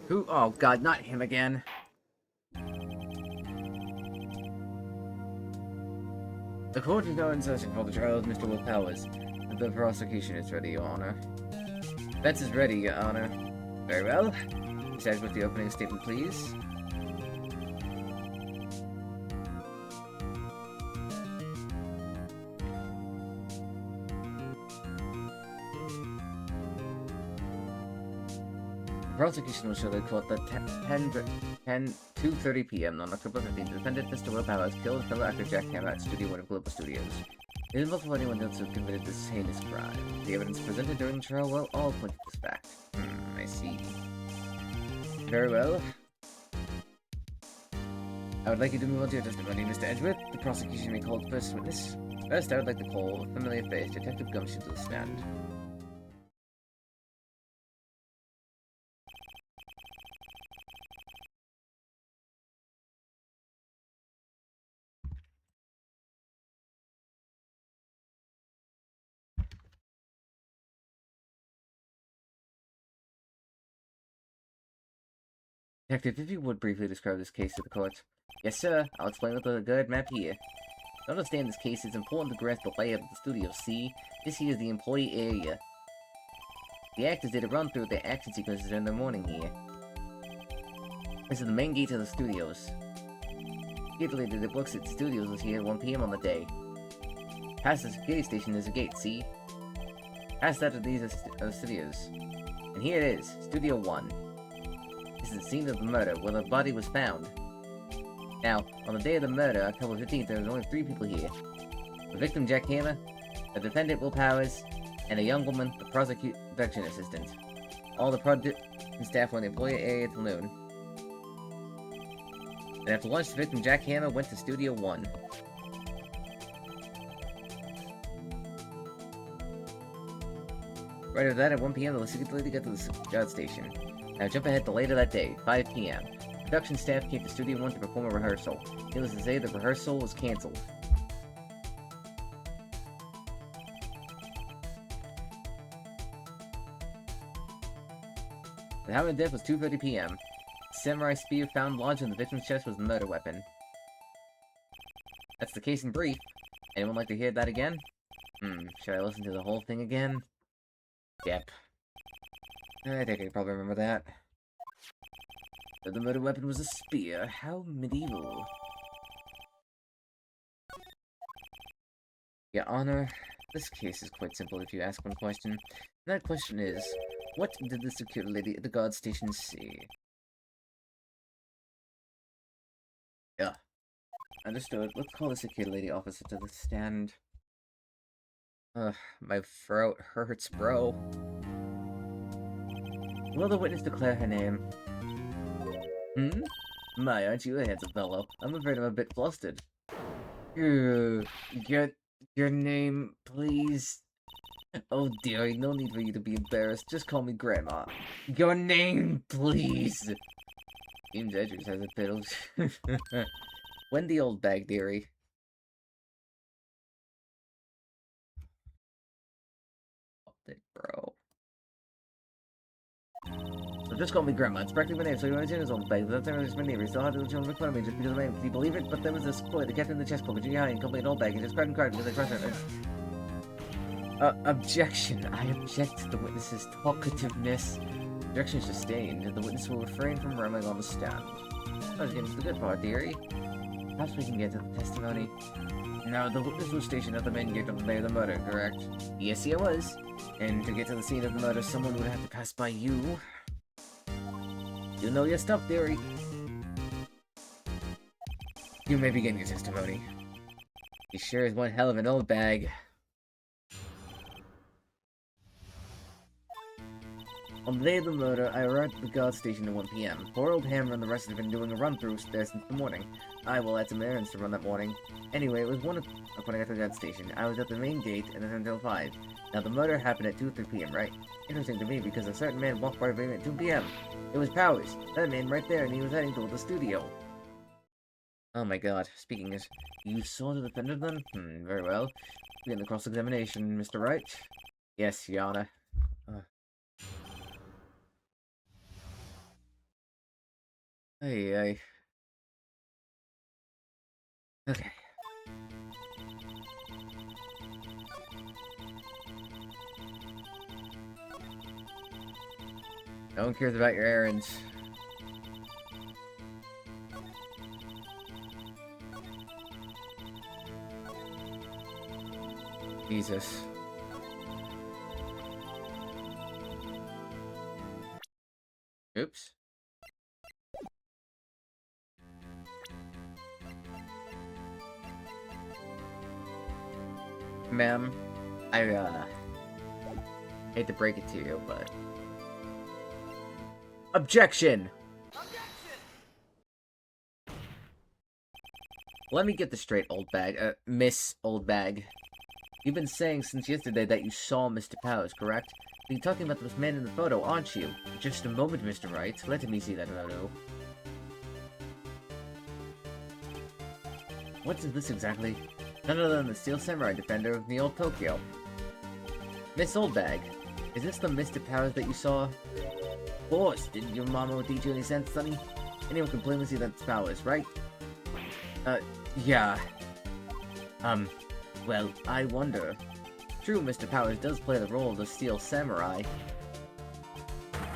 Who? Oh god, not him again. The court is now in session for the trial of Mr. Will Powers. The prosecution is ready, Your Honor. Defense is ready, Your Honor. Very well. Start with the opening statement, please. The prosecution will show the court that 2:30 p.m. on October 15th, the defendant, Mr. Will Powers, killed fellow actor Jack Hammer at Studio 1 of Global Studios. It is possible anyone else who committed this heinous crime. The evidence presented during the trial will all point to this fact. I see. Very well. I would like you to move on to your testimony, Mr. Edgeworth. The prosecution may call the first witness. First, I would like to call a familiar face, Detective Gumshoe, to the stand. Detective, if you would briefly describe this case to the court. Yes, sir. I'll explain with a good map here. To understand this case, it's important to grasp the layout of the studio. See, this here is the employee area. The actors did a run through their action sequences in the morning here. This is the main gate to the studios. Security that works at the studios was here at 1 p.m. on the day. Past the security station is a gate, see? Past that of these are the studios. And here it is, Studio 1. This is the scene of the murder, where the body was found. Now, on the day of the murder, October 15th, there was only 3 people here. The victim, Jack Hammer, the defendant, Will Powers, and a young woman, the production assistant. All the production staff were in the employee area till noon. And after lunch, the victim, Jack Hammer, went to Studio 1. Right after that, at 1 p.m., the security lady got to the guard station. Now jump ahead to later that day, 5 p.m. Production staff came to Studio 1 to perform a rehearsal. Needless to say, the rehearsal was cancelled. The time of death was 2:30 p.m. The samurai spear found lodged in the victim's chest was the murder weapon. That's the case in brief. Anyone like to hear that again? Should I listen to the whole thing again? Yep. I think I can probably remember that. But the murder weapon was a spear. How medieval. Your Honor, this case is quite simple if you ask one question. That question is, what did the security lady at the guard station see? Yeah, understood. Let's call the security lady officer to the stand. Ugh, my throat hurts, bro. Will the witness declare her name? Hmm? My, aren't you a handsome fellow? I'm afraid I'm a bit flustered. Get your name, please. Oh dear, no need for you to be embarrassed. Just call me Grandma. Your name, please. James Edwards has a bit of... Wendy Old Bag Theory. Bro. So just call me Grandma. It's practically my name, so you understand it's Old Bag. But that's not really my name. You still have to make fun of me just because of my name. Can you believe it? But there was this boy, the captain in the chess club, a junior high, and called me an Old Bag. He just cried and cried because I trust him. Objection. I object to the witness's talkativeness. Objection sustained. The witness will refrain from rambling on the stand. I was getting to the good part, dearie. Perhaps we can get to the testimony. Now, the witness was stationed at the main gate of the day of the murder, correct? Yes, he was. And to get to the scene of the murder, someone would have to pass by you. You know your stuff, dearie. You may begin your testimony. He sure is one hell of an old bag. On the day of the murder, I arrived at the guard station at 1 p.m. Poor old Hammer and the rest have been doing a run-through there since the morning. I will had some errands to run that morning. Anyway, it was 1 o'clock when I got to the guard station. I was at the main gate and then until 5. Now, the murder happened at 2 or 3 p.m., right? Interesting to me because a certain man walked by the room at 2 p.m. It was Powers. That man right there, and he was heading toward the studio. Oh my god. Speaking of... You saw the defendant then? Very well. Begin the cross-examination, Mr. Wright. Yes, Your Honor. Hey, hey. Okay. No one cares about your errands. Jesus. Oops. Ma'am, I hate to break it to you, but... Objection! Let me get this straight, old bag. Miss Old Bag. You've been saying since yesterday that you saw Mr. Powers, correct? You're talking about this man in the photo, aren't you? Just a moment, Mr. Wright. Let me see that photo. What is this exactly? None other than the Steel Samurai defender of the old Tokyo. Miss Old Bag, is this the Mr. Powers that you saw? Of course, didn't your mama teach you any sense, sonny? Anyone can plainly see that's Powers, right? Yeah. Well, I wonder. True, Mr. Powers does play the role of the Steel Samurai.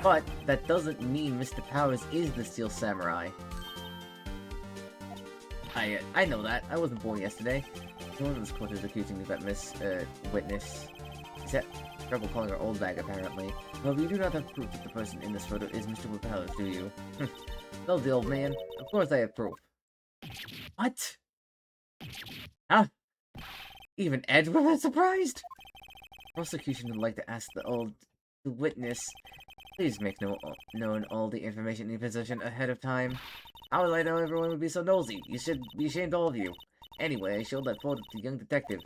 But that doesn't mean Mr. Powers is the Steel Samurai. I know that. I wasn't born yesterday. No one in this court is accusing me of that witness. He's had trouble calling her old bag, apparently. Well, you do not have proof that the person in this photo is Mr. Powers, do you? Well, the old man. Of course I have proof. What? Huh? Even Edward was surprised? Prosecution would like to ask the witness, please make known all the information in your possession ahead of time. How would I know everyone would be so nosy? You should be ashamed, all of you. Anyway, I showed that photo to the young detective.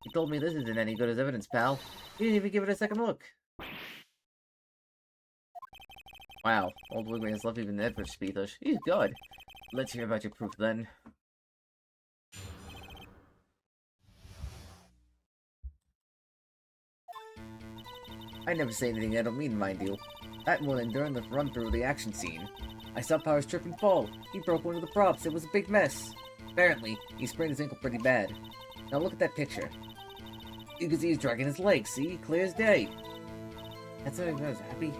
He told me this isn't any good as evidence, pal. He didn't even give it a second look. Wow, old Wiggly has left even Edward speechless. He's good. Let's hear about your proof then. I never say anything I don't mean, mind you. That morning, during the run-through of the action scene, I saw Powers trip and fall. He broke one of the props. It was a big mess. Apparently, he sprained his ankle pretty bad. Now look at that picture. You can see he's dragging his legs, see? Clear as day. That's what I was happy.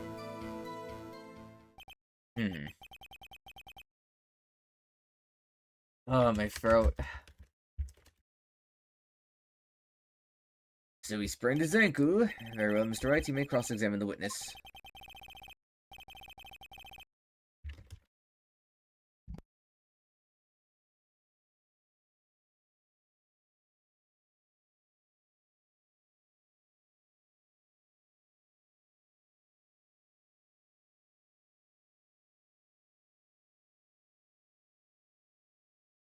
Oh, my throat. So he sprained his ankle. Very well, Mr. Wright, you may cross-examine the witness.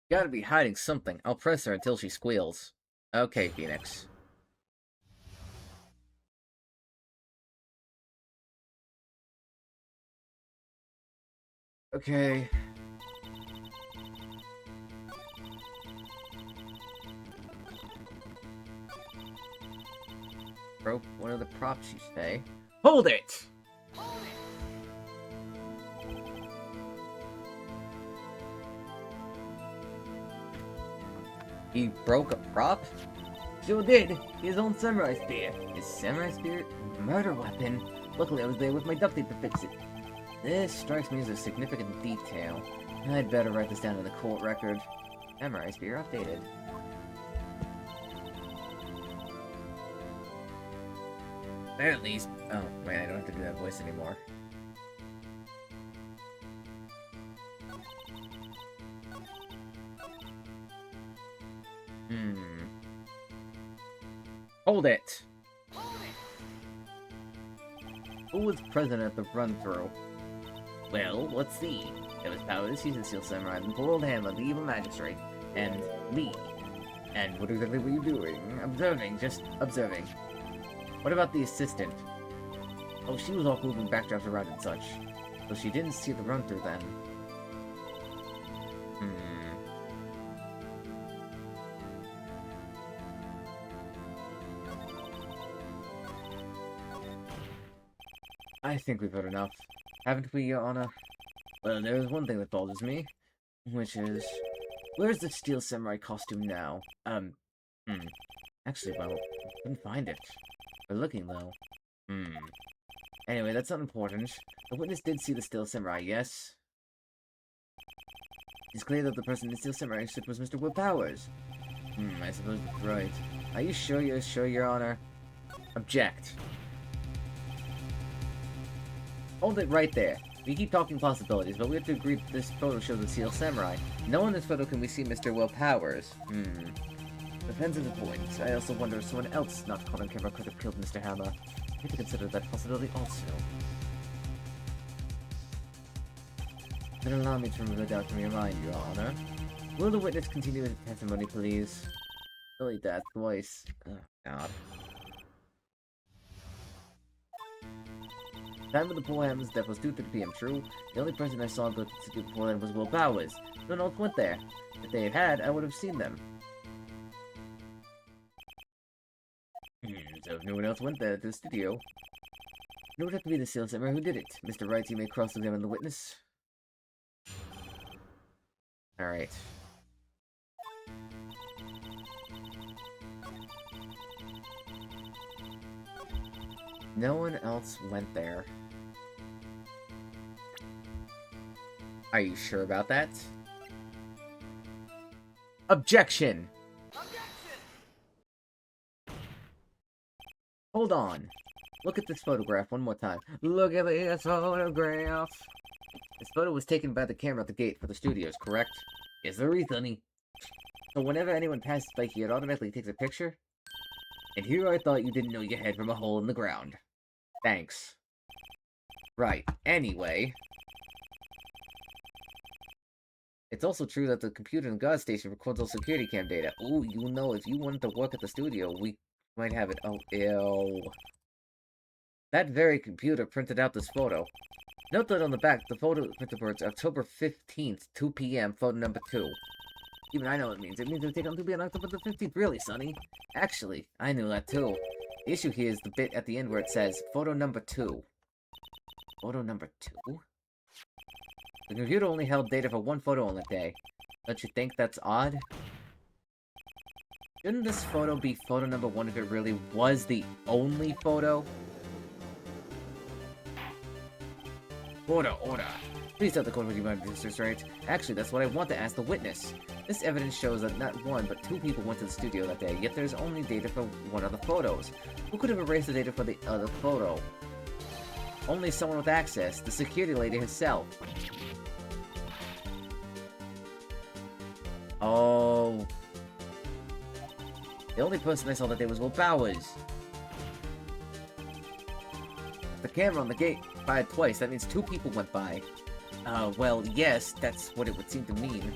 Gotta be hiding something. I'll press her until she squeals. Okay, Phoenix. Okay. Broke one of the props, you say? Hold it! He broke a prop? Sure did. His own samurai spear. His samurai spear? Murder weapon. Luckily I was there with my duct tape to fix it. This strikes me as a significant detail. I'd better write this down in the court record. Samurai spear updated. At least... Oh, wait, I don't have to do that voice anymore. Hold it! Who was present at the run-through? Well, let's see. It was Powers, he's a Steel Samurai, the poor old Hammer, the evil magistrate, and me. And what exactly were you doing? Observing, just observing. What about the assistant? Oh, she was off moving backdrops around and such. So she didn't see the run-through then. I think we've heard enough. Haven't we, Your Honor? Well, there is one thing that bothers me. Which is... Where's the Steel Samurai costume now? Actually, well, couldn't find it. We're looking, though. Anyway, that's not important. The witness did see the Steel Samurai, yes? It's clear that the person in the Steel Samurai suit was Mr. Will Powers. I suppose that's right. Are you sure you're sure, Your Honor? Object. Hold it right there. We keep talking possibilities, but we have to agree that this photo shows the Steel Samurai. No in this photo can we see Mr. Will Powers. Depends on the point. I also wonder if someone else not caught on camera could have killed Mr. Hammer. We have to consider that possibility also. Then allow me to remove the doubt from your mind, Your Honor. Will the witness continue his testimony, please? Really, that voice. Oh, God. The time of the poor Hammer's death was 2:30 p.m. True. The only person I saw go to the before then was Will Powers. No one else went there. If they had, I would have seen them. So if no one else went there to the studio, it would have to be the Steel Samurai who did it. Mr. Wright, you may cross-examine the witness. Alright. No one else went there. Are you sure about that? Objection! Hold on. Look at this photograph one more time. Look at this photograph. This photo was taken by the camera at the gate for the studios, correct? Yes, sir, honey. So whenever anyone passes by here, it automatically takes a picture? And here I thought you didn't know your head from a hole in the ground. Thanks. Right. Anyway. It's also true that the computer in God's station records all security cam data. Ooh, you know, if you wanted to work at the studio, we might have it. Oh, ew. That very computer printed out this photo. Note that on the back, the photo printed for it's October 15th, 2 p.m., photo number 2. Even I know what it means. It means it was taken on 2 p.m. October the 15th. Really, Sonny? Actually, I knew that too. The issue here is the bit at the end where it says, photo number 2. Photo number 2? The computer only held data for one photo on that day. Don't you think that's odd? Shouldn't this photo be photo number 1 if it really was the only photo? Order. Please tell the court what you want to do, Wright. Actually, that's what I want to ask the witness. This evidence shows that not one, but two people went to the studio that day, yet there's only data for one of the photos. Who could have erased the data for the other photo? Only someone with access, the security lady herself. Oh. The only person I saw that day was Will Bowers. The camera on the gate fired twice, that means two people went by. Well, yes, that's what it would seem to mean.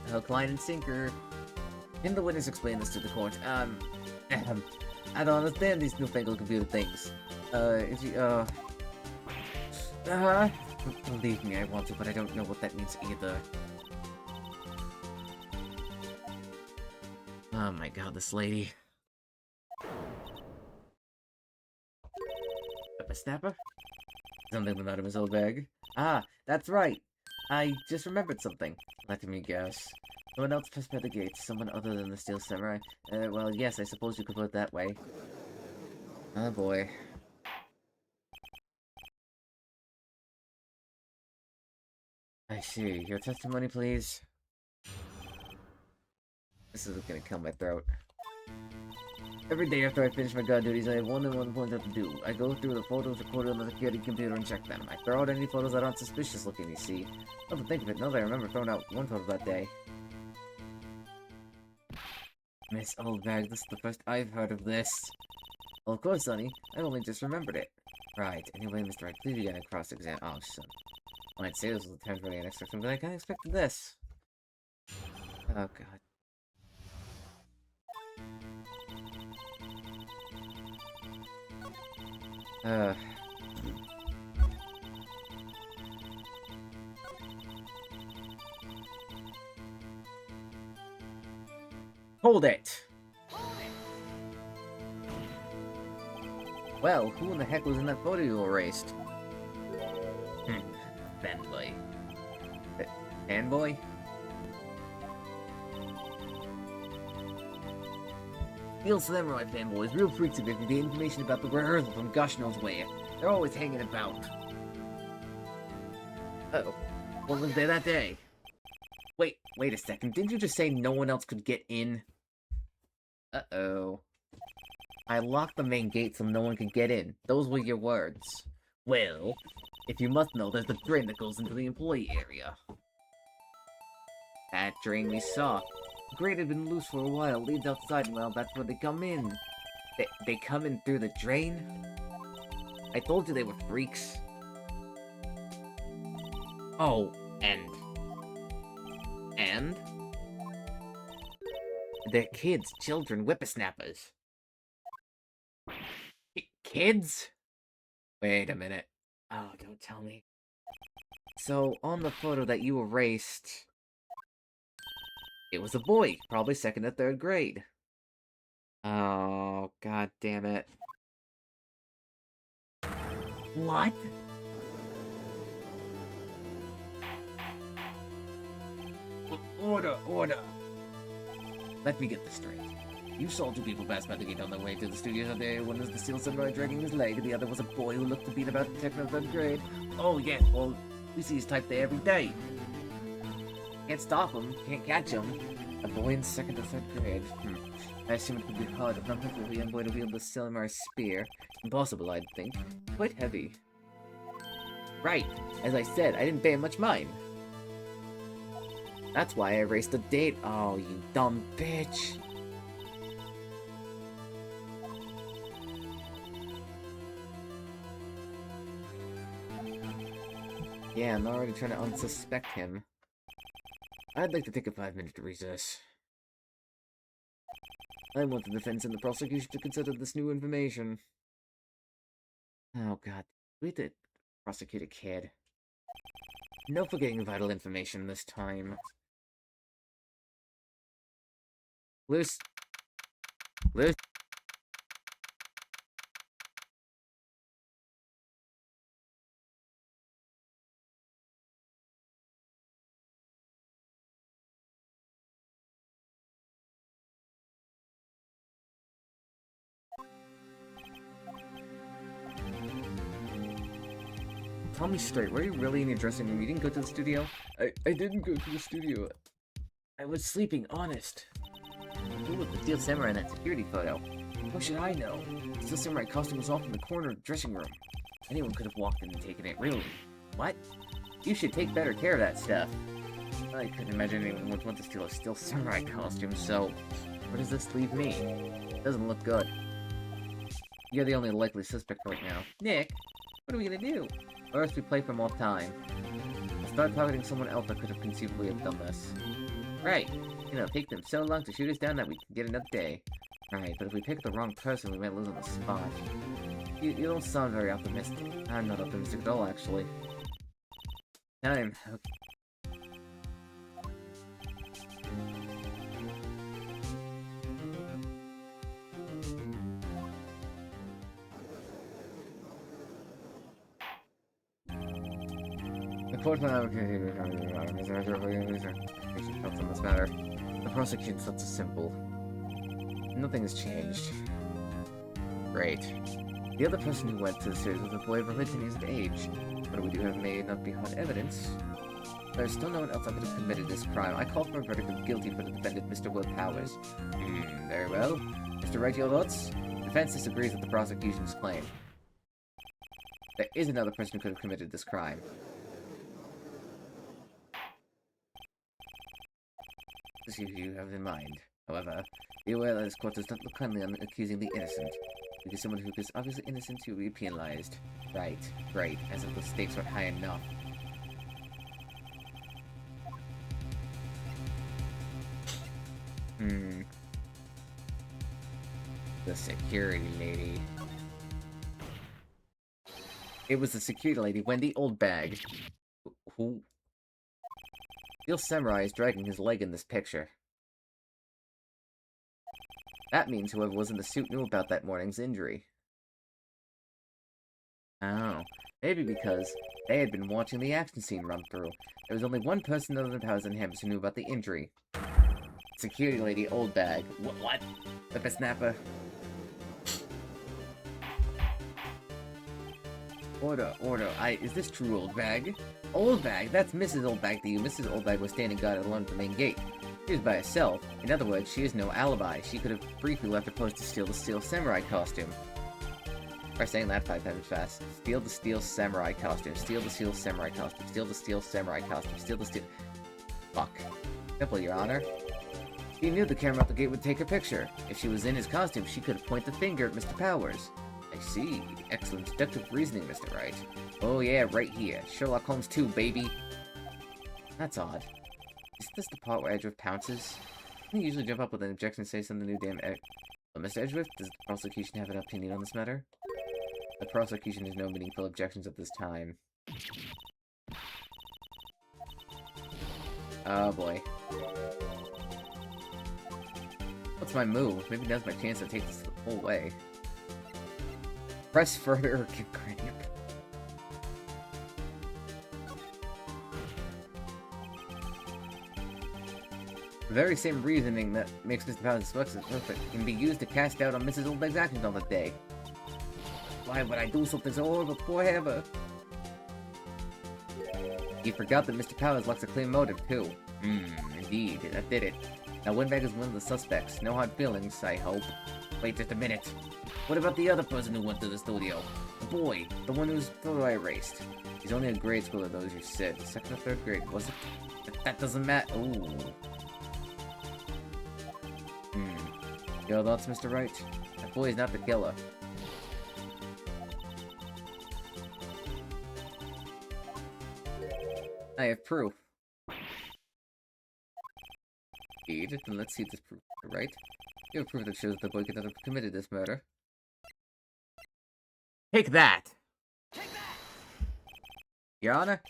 Hook, line, and sinker. Can the witness explain this to the court? I don't understand these newfangled computer things. Believe me, I want to, but I don't know what that means either. Oh my god, this lady. A snapper? Something went out of his old bag. Ah, that's right. I just remembered something. Let me guess. Someone else passed by the gate. Someone other than the Steel Samurai. Well, yes, I suppose you could put it that way. Oh boy. I see. Your testimony, please. This is gonna kill my throat. Every day after I finish my guard duties, I have one and one point to do. I go through the photos recorded on the security computer and check them. I throw out any photos that aren't suspicious looking, you see. Come to think of it, now that I remember throwing out one photo that day. Miss Oldbag, this is the first I've heard of this. Well, of course, Sonny. I only just remembered it. Right. Anyway, Mr. Wright, please begin a cross-exam. Oh, son. I'd say this was a temporary unexpected, but I kinda expected this. Oh, God. Hold it! Well, who in the heck was in that photo you erased? Fanboy. Fanboy? Steel Samurai fanboys, real freaks of it, with the information about the rehearsal from gosh knows where. They're always hanging about. Uh-oh. What was there that day? Wait a second. Didn't you just say no one else could get in? Uh-oh. I locked the main gate so no one could get in. Those were your words. Well, if you must know, there's the drain that goes into the employee area. That drain we saw. The grate had been loose for a while, leads outside, and well, that's where they come in. They come in through the drain? I told you they were freaks. Oh, and? They're kids, children, whippersnappers. Kids? Wait a minute. Oh, don't tell me. So, on the photo that you erased, it was a boy, probably second or third grade. Oh, god damn it. What? Order. Let me get this straight. You saw two people pass by the gate on their way to the studio that day. One was the Steel Samurai dragging his leg, the other was a boy who looked to be about second or third grade. Oh, yes, well, we see his type there every day. Can't stop him, can't catch him. A boy in second or third grade. I assume it would be hard, if not for a young boy to wield the Samurai spear. Impossible, I'd think. Quite heavy. Right, as I said, I didn't pay him much mind. That's why I erased the date. Oh, you dumb bitch. Yeah, I'm already trying to unsuspect him. I'd like to take a 5-minute recess. I want the defense and the prosecution to consider this new information. Oh god, we did prosecute a kid. No forgetting vital information this time. Loose. tell me straight, were you really in your dressing room? You didn't go to the studio? I didn't go to the studio. I was sleeping, honest. Who was the Steel Samurai in that security photo? How should I know? The Steel Samurai costume was off in the corner of the dressing room. Anyone could have walked in and taken it, really. What? You should take better care of that stuff. I couldn't imagine anyone would want to steal a Steel Samurai costume, so... where does this leave me? It doesn't look good. You're the only likely suspect right now. Nick, what are we gonna do? Or else we play for more time. I'll start targeting someone else that could have conceivably have done this. Right. It'll take them so long to shoot us down that we can get another day. Right, but if we pick the wrong person, we might lose on the spot. You don't sound very optimistic. I'm not optimistic at all, actually. Time. Okay. The court on this matter. The prosecution's not so simple. Nothing has changed. Great. The other person who went to the series was a boy of religion and age, but we do have made not be hard evidence. There's still no one else that could have committed this crime. I call for a verdict of guilty for the defendant, Mr. Will Powers. Very well. Mr. Wright, your thoughts? The defense disagrees with the prosecution's claim. There is another person who could have committed this crime. This you have in mind. However, be aware that this court does not look kindly on accusing the innocent. Because someone who is obviously innocent will be penalized. Right, great, as if the stakes weren't high enough. The security lady. It was the security lady, Wendy Oldbag. Who? Steel Samurai is dragging his leg in this picture. That means whoever was in the suit knew about that morning's injury. Oh, maybe because they had been watching the action scene run through. There was only one person other than Powers and Hammers who knew about the injury. Security lady Oldbag. What? Whippersnapper. Order. Is this true, Oldbag? Oldbag? That's Mrs. Oldbag to you. Mrs. Oldbag was standing guard alone at the main gate. She was by herself. In other words, she has no alibi. She could have briefly left her post to steal the Steel Samurai costume. Try saying that 5 times fast. Steal the Steel Samurai costume. Steal the Steel Samurai costume. Steal the Steel Samurai costume. Steal the Steel... Fuck. Simple, Your Honor. She knew the camera at the gate would take her picture. If she was in his costume, she could have pointed the finger at Mr. Powers. I see. Excellent deductive reasoning, Mr. Wright. Oh yeah, right here. Sherlock Holmes 2, baby. That's odd. Isn't this the part where Edgeworth pounces? Doesn't he usually jump up with an objection and say something new damn But Mr. Edgeworth, does the prosecution have an opinion on this matter? The prosecution has no meaningful objections at this time. Oh boy. What's my move? Maybe now's my chance to take this the whole way. Press further or get cramp. The very same reasoning that makes Mr. Powers' perfect can be used to cast doubt on Mrs. Oldbag's actions on the day. Why would I do something so horrible for her? You forgot that Mr. Powers lacks a clear motive, too. Indeed, that did it. Now, Windbag is one of the suspects. No hard feelings, I hope. Wait just a minute. What about the other person who went to the studio? The boy, the one whose photo I erased. He's only a grade schooler, those you said. 2nd or 3rd grade, was it? But that doesn't matter. Ooh. Your thoughts, Mr. Wright? That boy is not the killer. I have proof. Indeed, then let's see this proof, right? You have proof that shows the boy could not have committed this murder. Take that! Take that! Your Honor,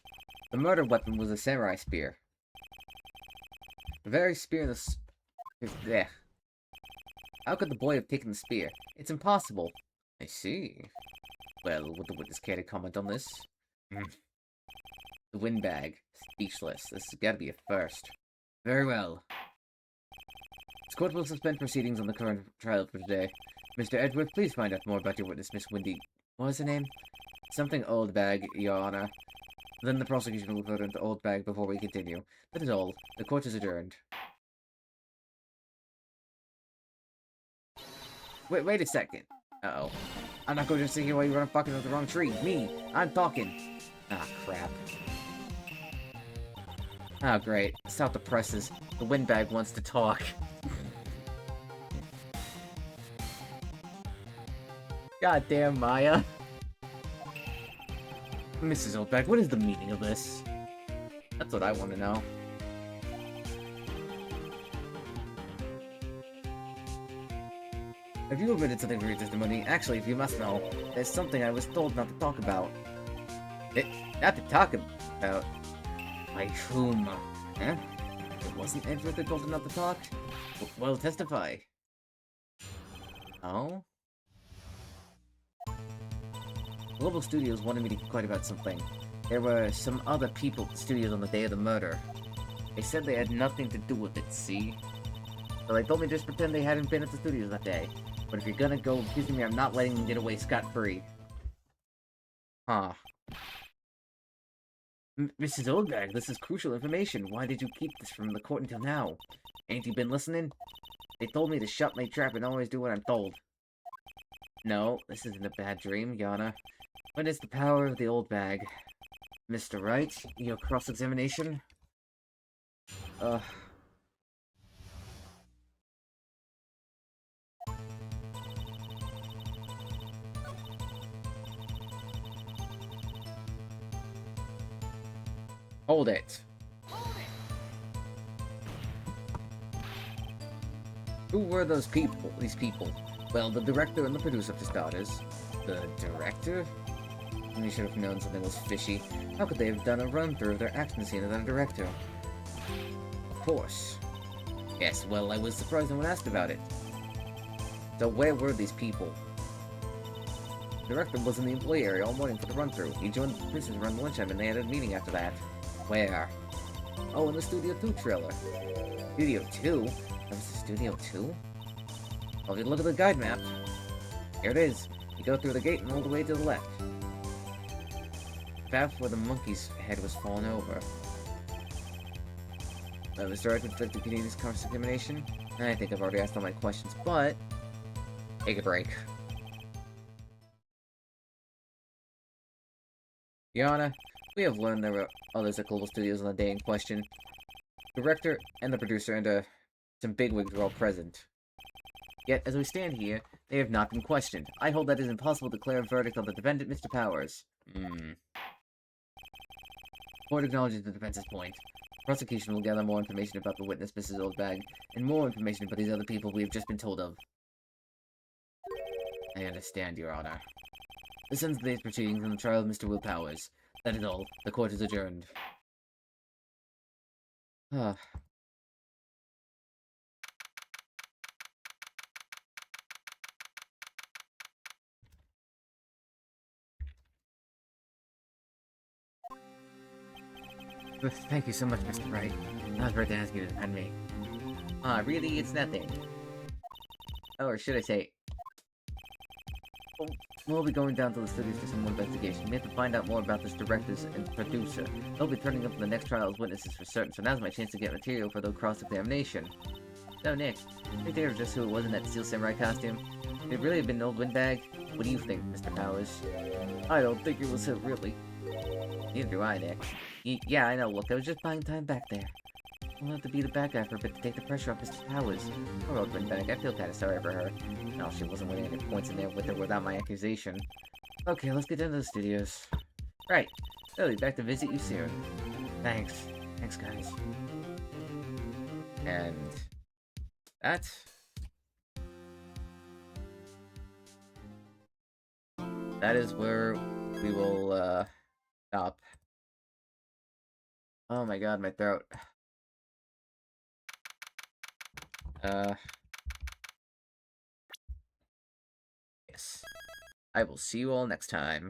the murder weapon was a samurai spear. The very spear in the is there. How could the boy have taken the spear? It's impossible. I see. Well, would the witness care to comment on this? The windbag. Speechless. This has got to be a first. Very well. This court will suspend proceedings on the current trial for today. Mr. Edgeworth, please find out more about your witness, Miss Wendy. What was her name? Something old bag, Your Honor. Then the prosecution will vote into old bag before we continue. That is all. The court is adjourned. Wait a second. Uh-oh. I'm not going to sit here while you run fucking with the wrong tree. Me! I'm talking! Ah, crap. Oh, great. Stop the presses. The windbag wants to talk. Goddamn, Maya. Mrs. Oldbag, what is the meaning of this? That's what I want to know. Have you omitted something from your testimony? Actually, if you must know, there's something I was told not to talk about. Not to talk about? By whom? Huh? It wasn't Edward that told him not to talk? Well, testify. Oh? Global Studios wanted me to keep quiet about something. There were some other people at the studios on the day of the murder. They said they had nothing to do with it, see? So they told me just pretend they hadn't been at the studios that day. But if you're gonna go accusing me, I'm not letting them get away scot-free. Huh. Mrs. Oldbag, this is crucial information. Why did you keep this from the court until now? Ain't you been listening? They told me to shut my trap and always do what I'm told. No, this isn't a bad dream, Yana. What is the power of the old bag? Mr. Wright, your cross-examination? Hold it. Who were those people, these people? Well, the director and the producer of the starters. The director? We should have known something was fishy. How could they have done a run-through of their action scene without a director? Of course. Yes, well, I was surprised no one asked about it. So where were these people? The director was in the employee area all morning for the run-through. He joined the producers around lunchtime and they had a meeting after that. Where? Oh, in the Studio 2 trailer. Studio 2? That was the Studio 2? Well, if you look at the guide map, here it is. You go through the gate and all the way to the left. The path where the monkey's head was fallen over. Mr. Wright, would you like to continue this cross-examination? I think I've already asked all my questions, but... take a break. Your Honor, we have learned there were others at Global Studios on the day in question. The director and the producer and some bigwigs were all present. Yet, as we stand here, they have not been questioned. I hold that it is impossible to declare a verdict on the defendant, Mr. Powers. Court acknowledges the defense's point. Prosecution will gather more information about the witness, Mrs. Oldbag, and more information about these other people we have just been told of. I understand, Your Honor. This ends today's proceedings on the trial of Mr. Will Powers. That is all. The court is adjourned. Thank you so much, Mr. Wright. I was about to ask you to defend me. Really? It's nothing. Oh, or should I say... We'll be going down to the studios for some more investigation. We have to find out more about this director and producer. They'll be turning up in the next trial as witnesses for certain, so now's my chance to get material for the cross-examination. So, Nick, right there is just who it was in that Steel Samurai costume. Could it really have been an old windbag? What do you think, Mr. Powers? I don't think it was him, really. Neither do I, Nick. Yeah, I know, look, I was just buying time back there. I'll have to be the bad guy for a bit to take the pressure off Mr. Powers. Poor old windbag, I feel kinda sorry for her. No, she wasn't winning any points in there with her without my accusation. Okay, let's get into the studios. Right, I'll be back to visit you soon. Thanks. Thanks, guys. And... that is where we will, stop. Oh my god, my throat. Yes. I will see you all next time.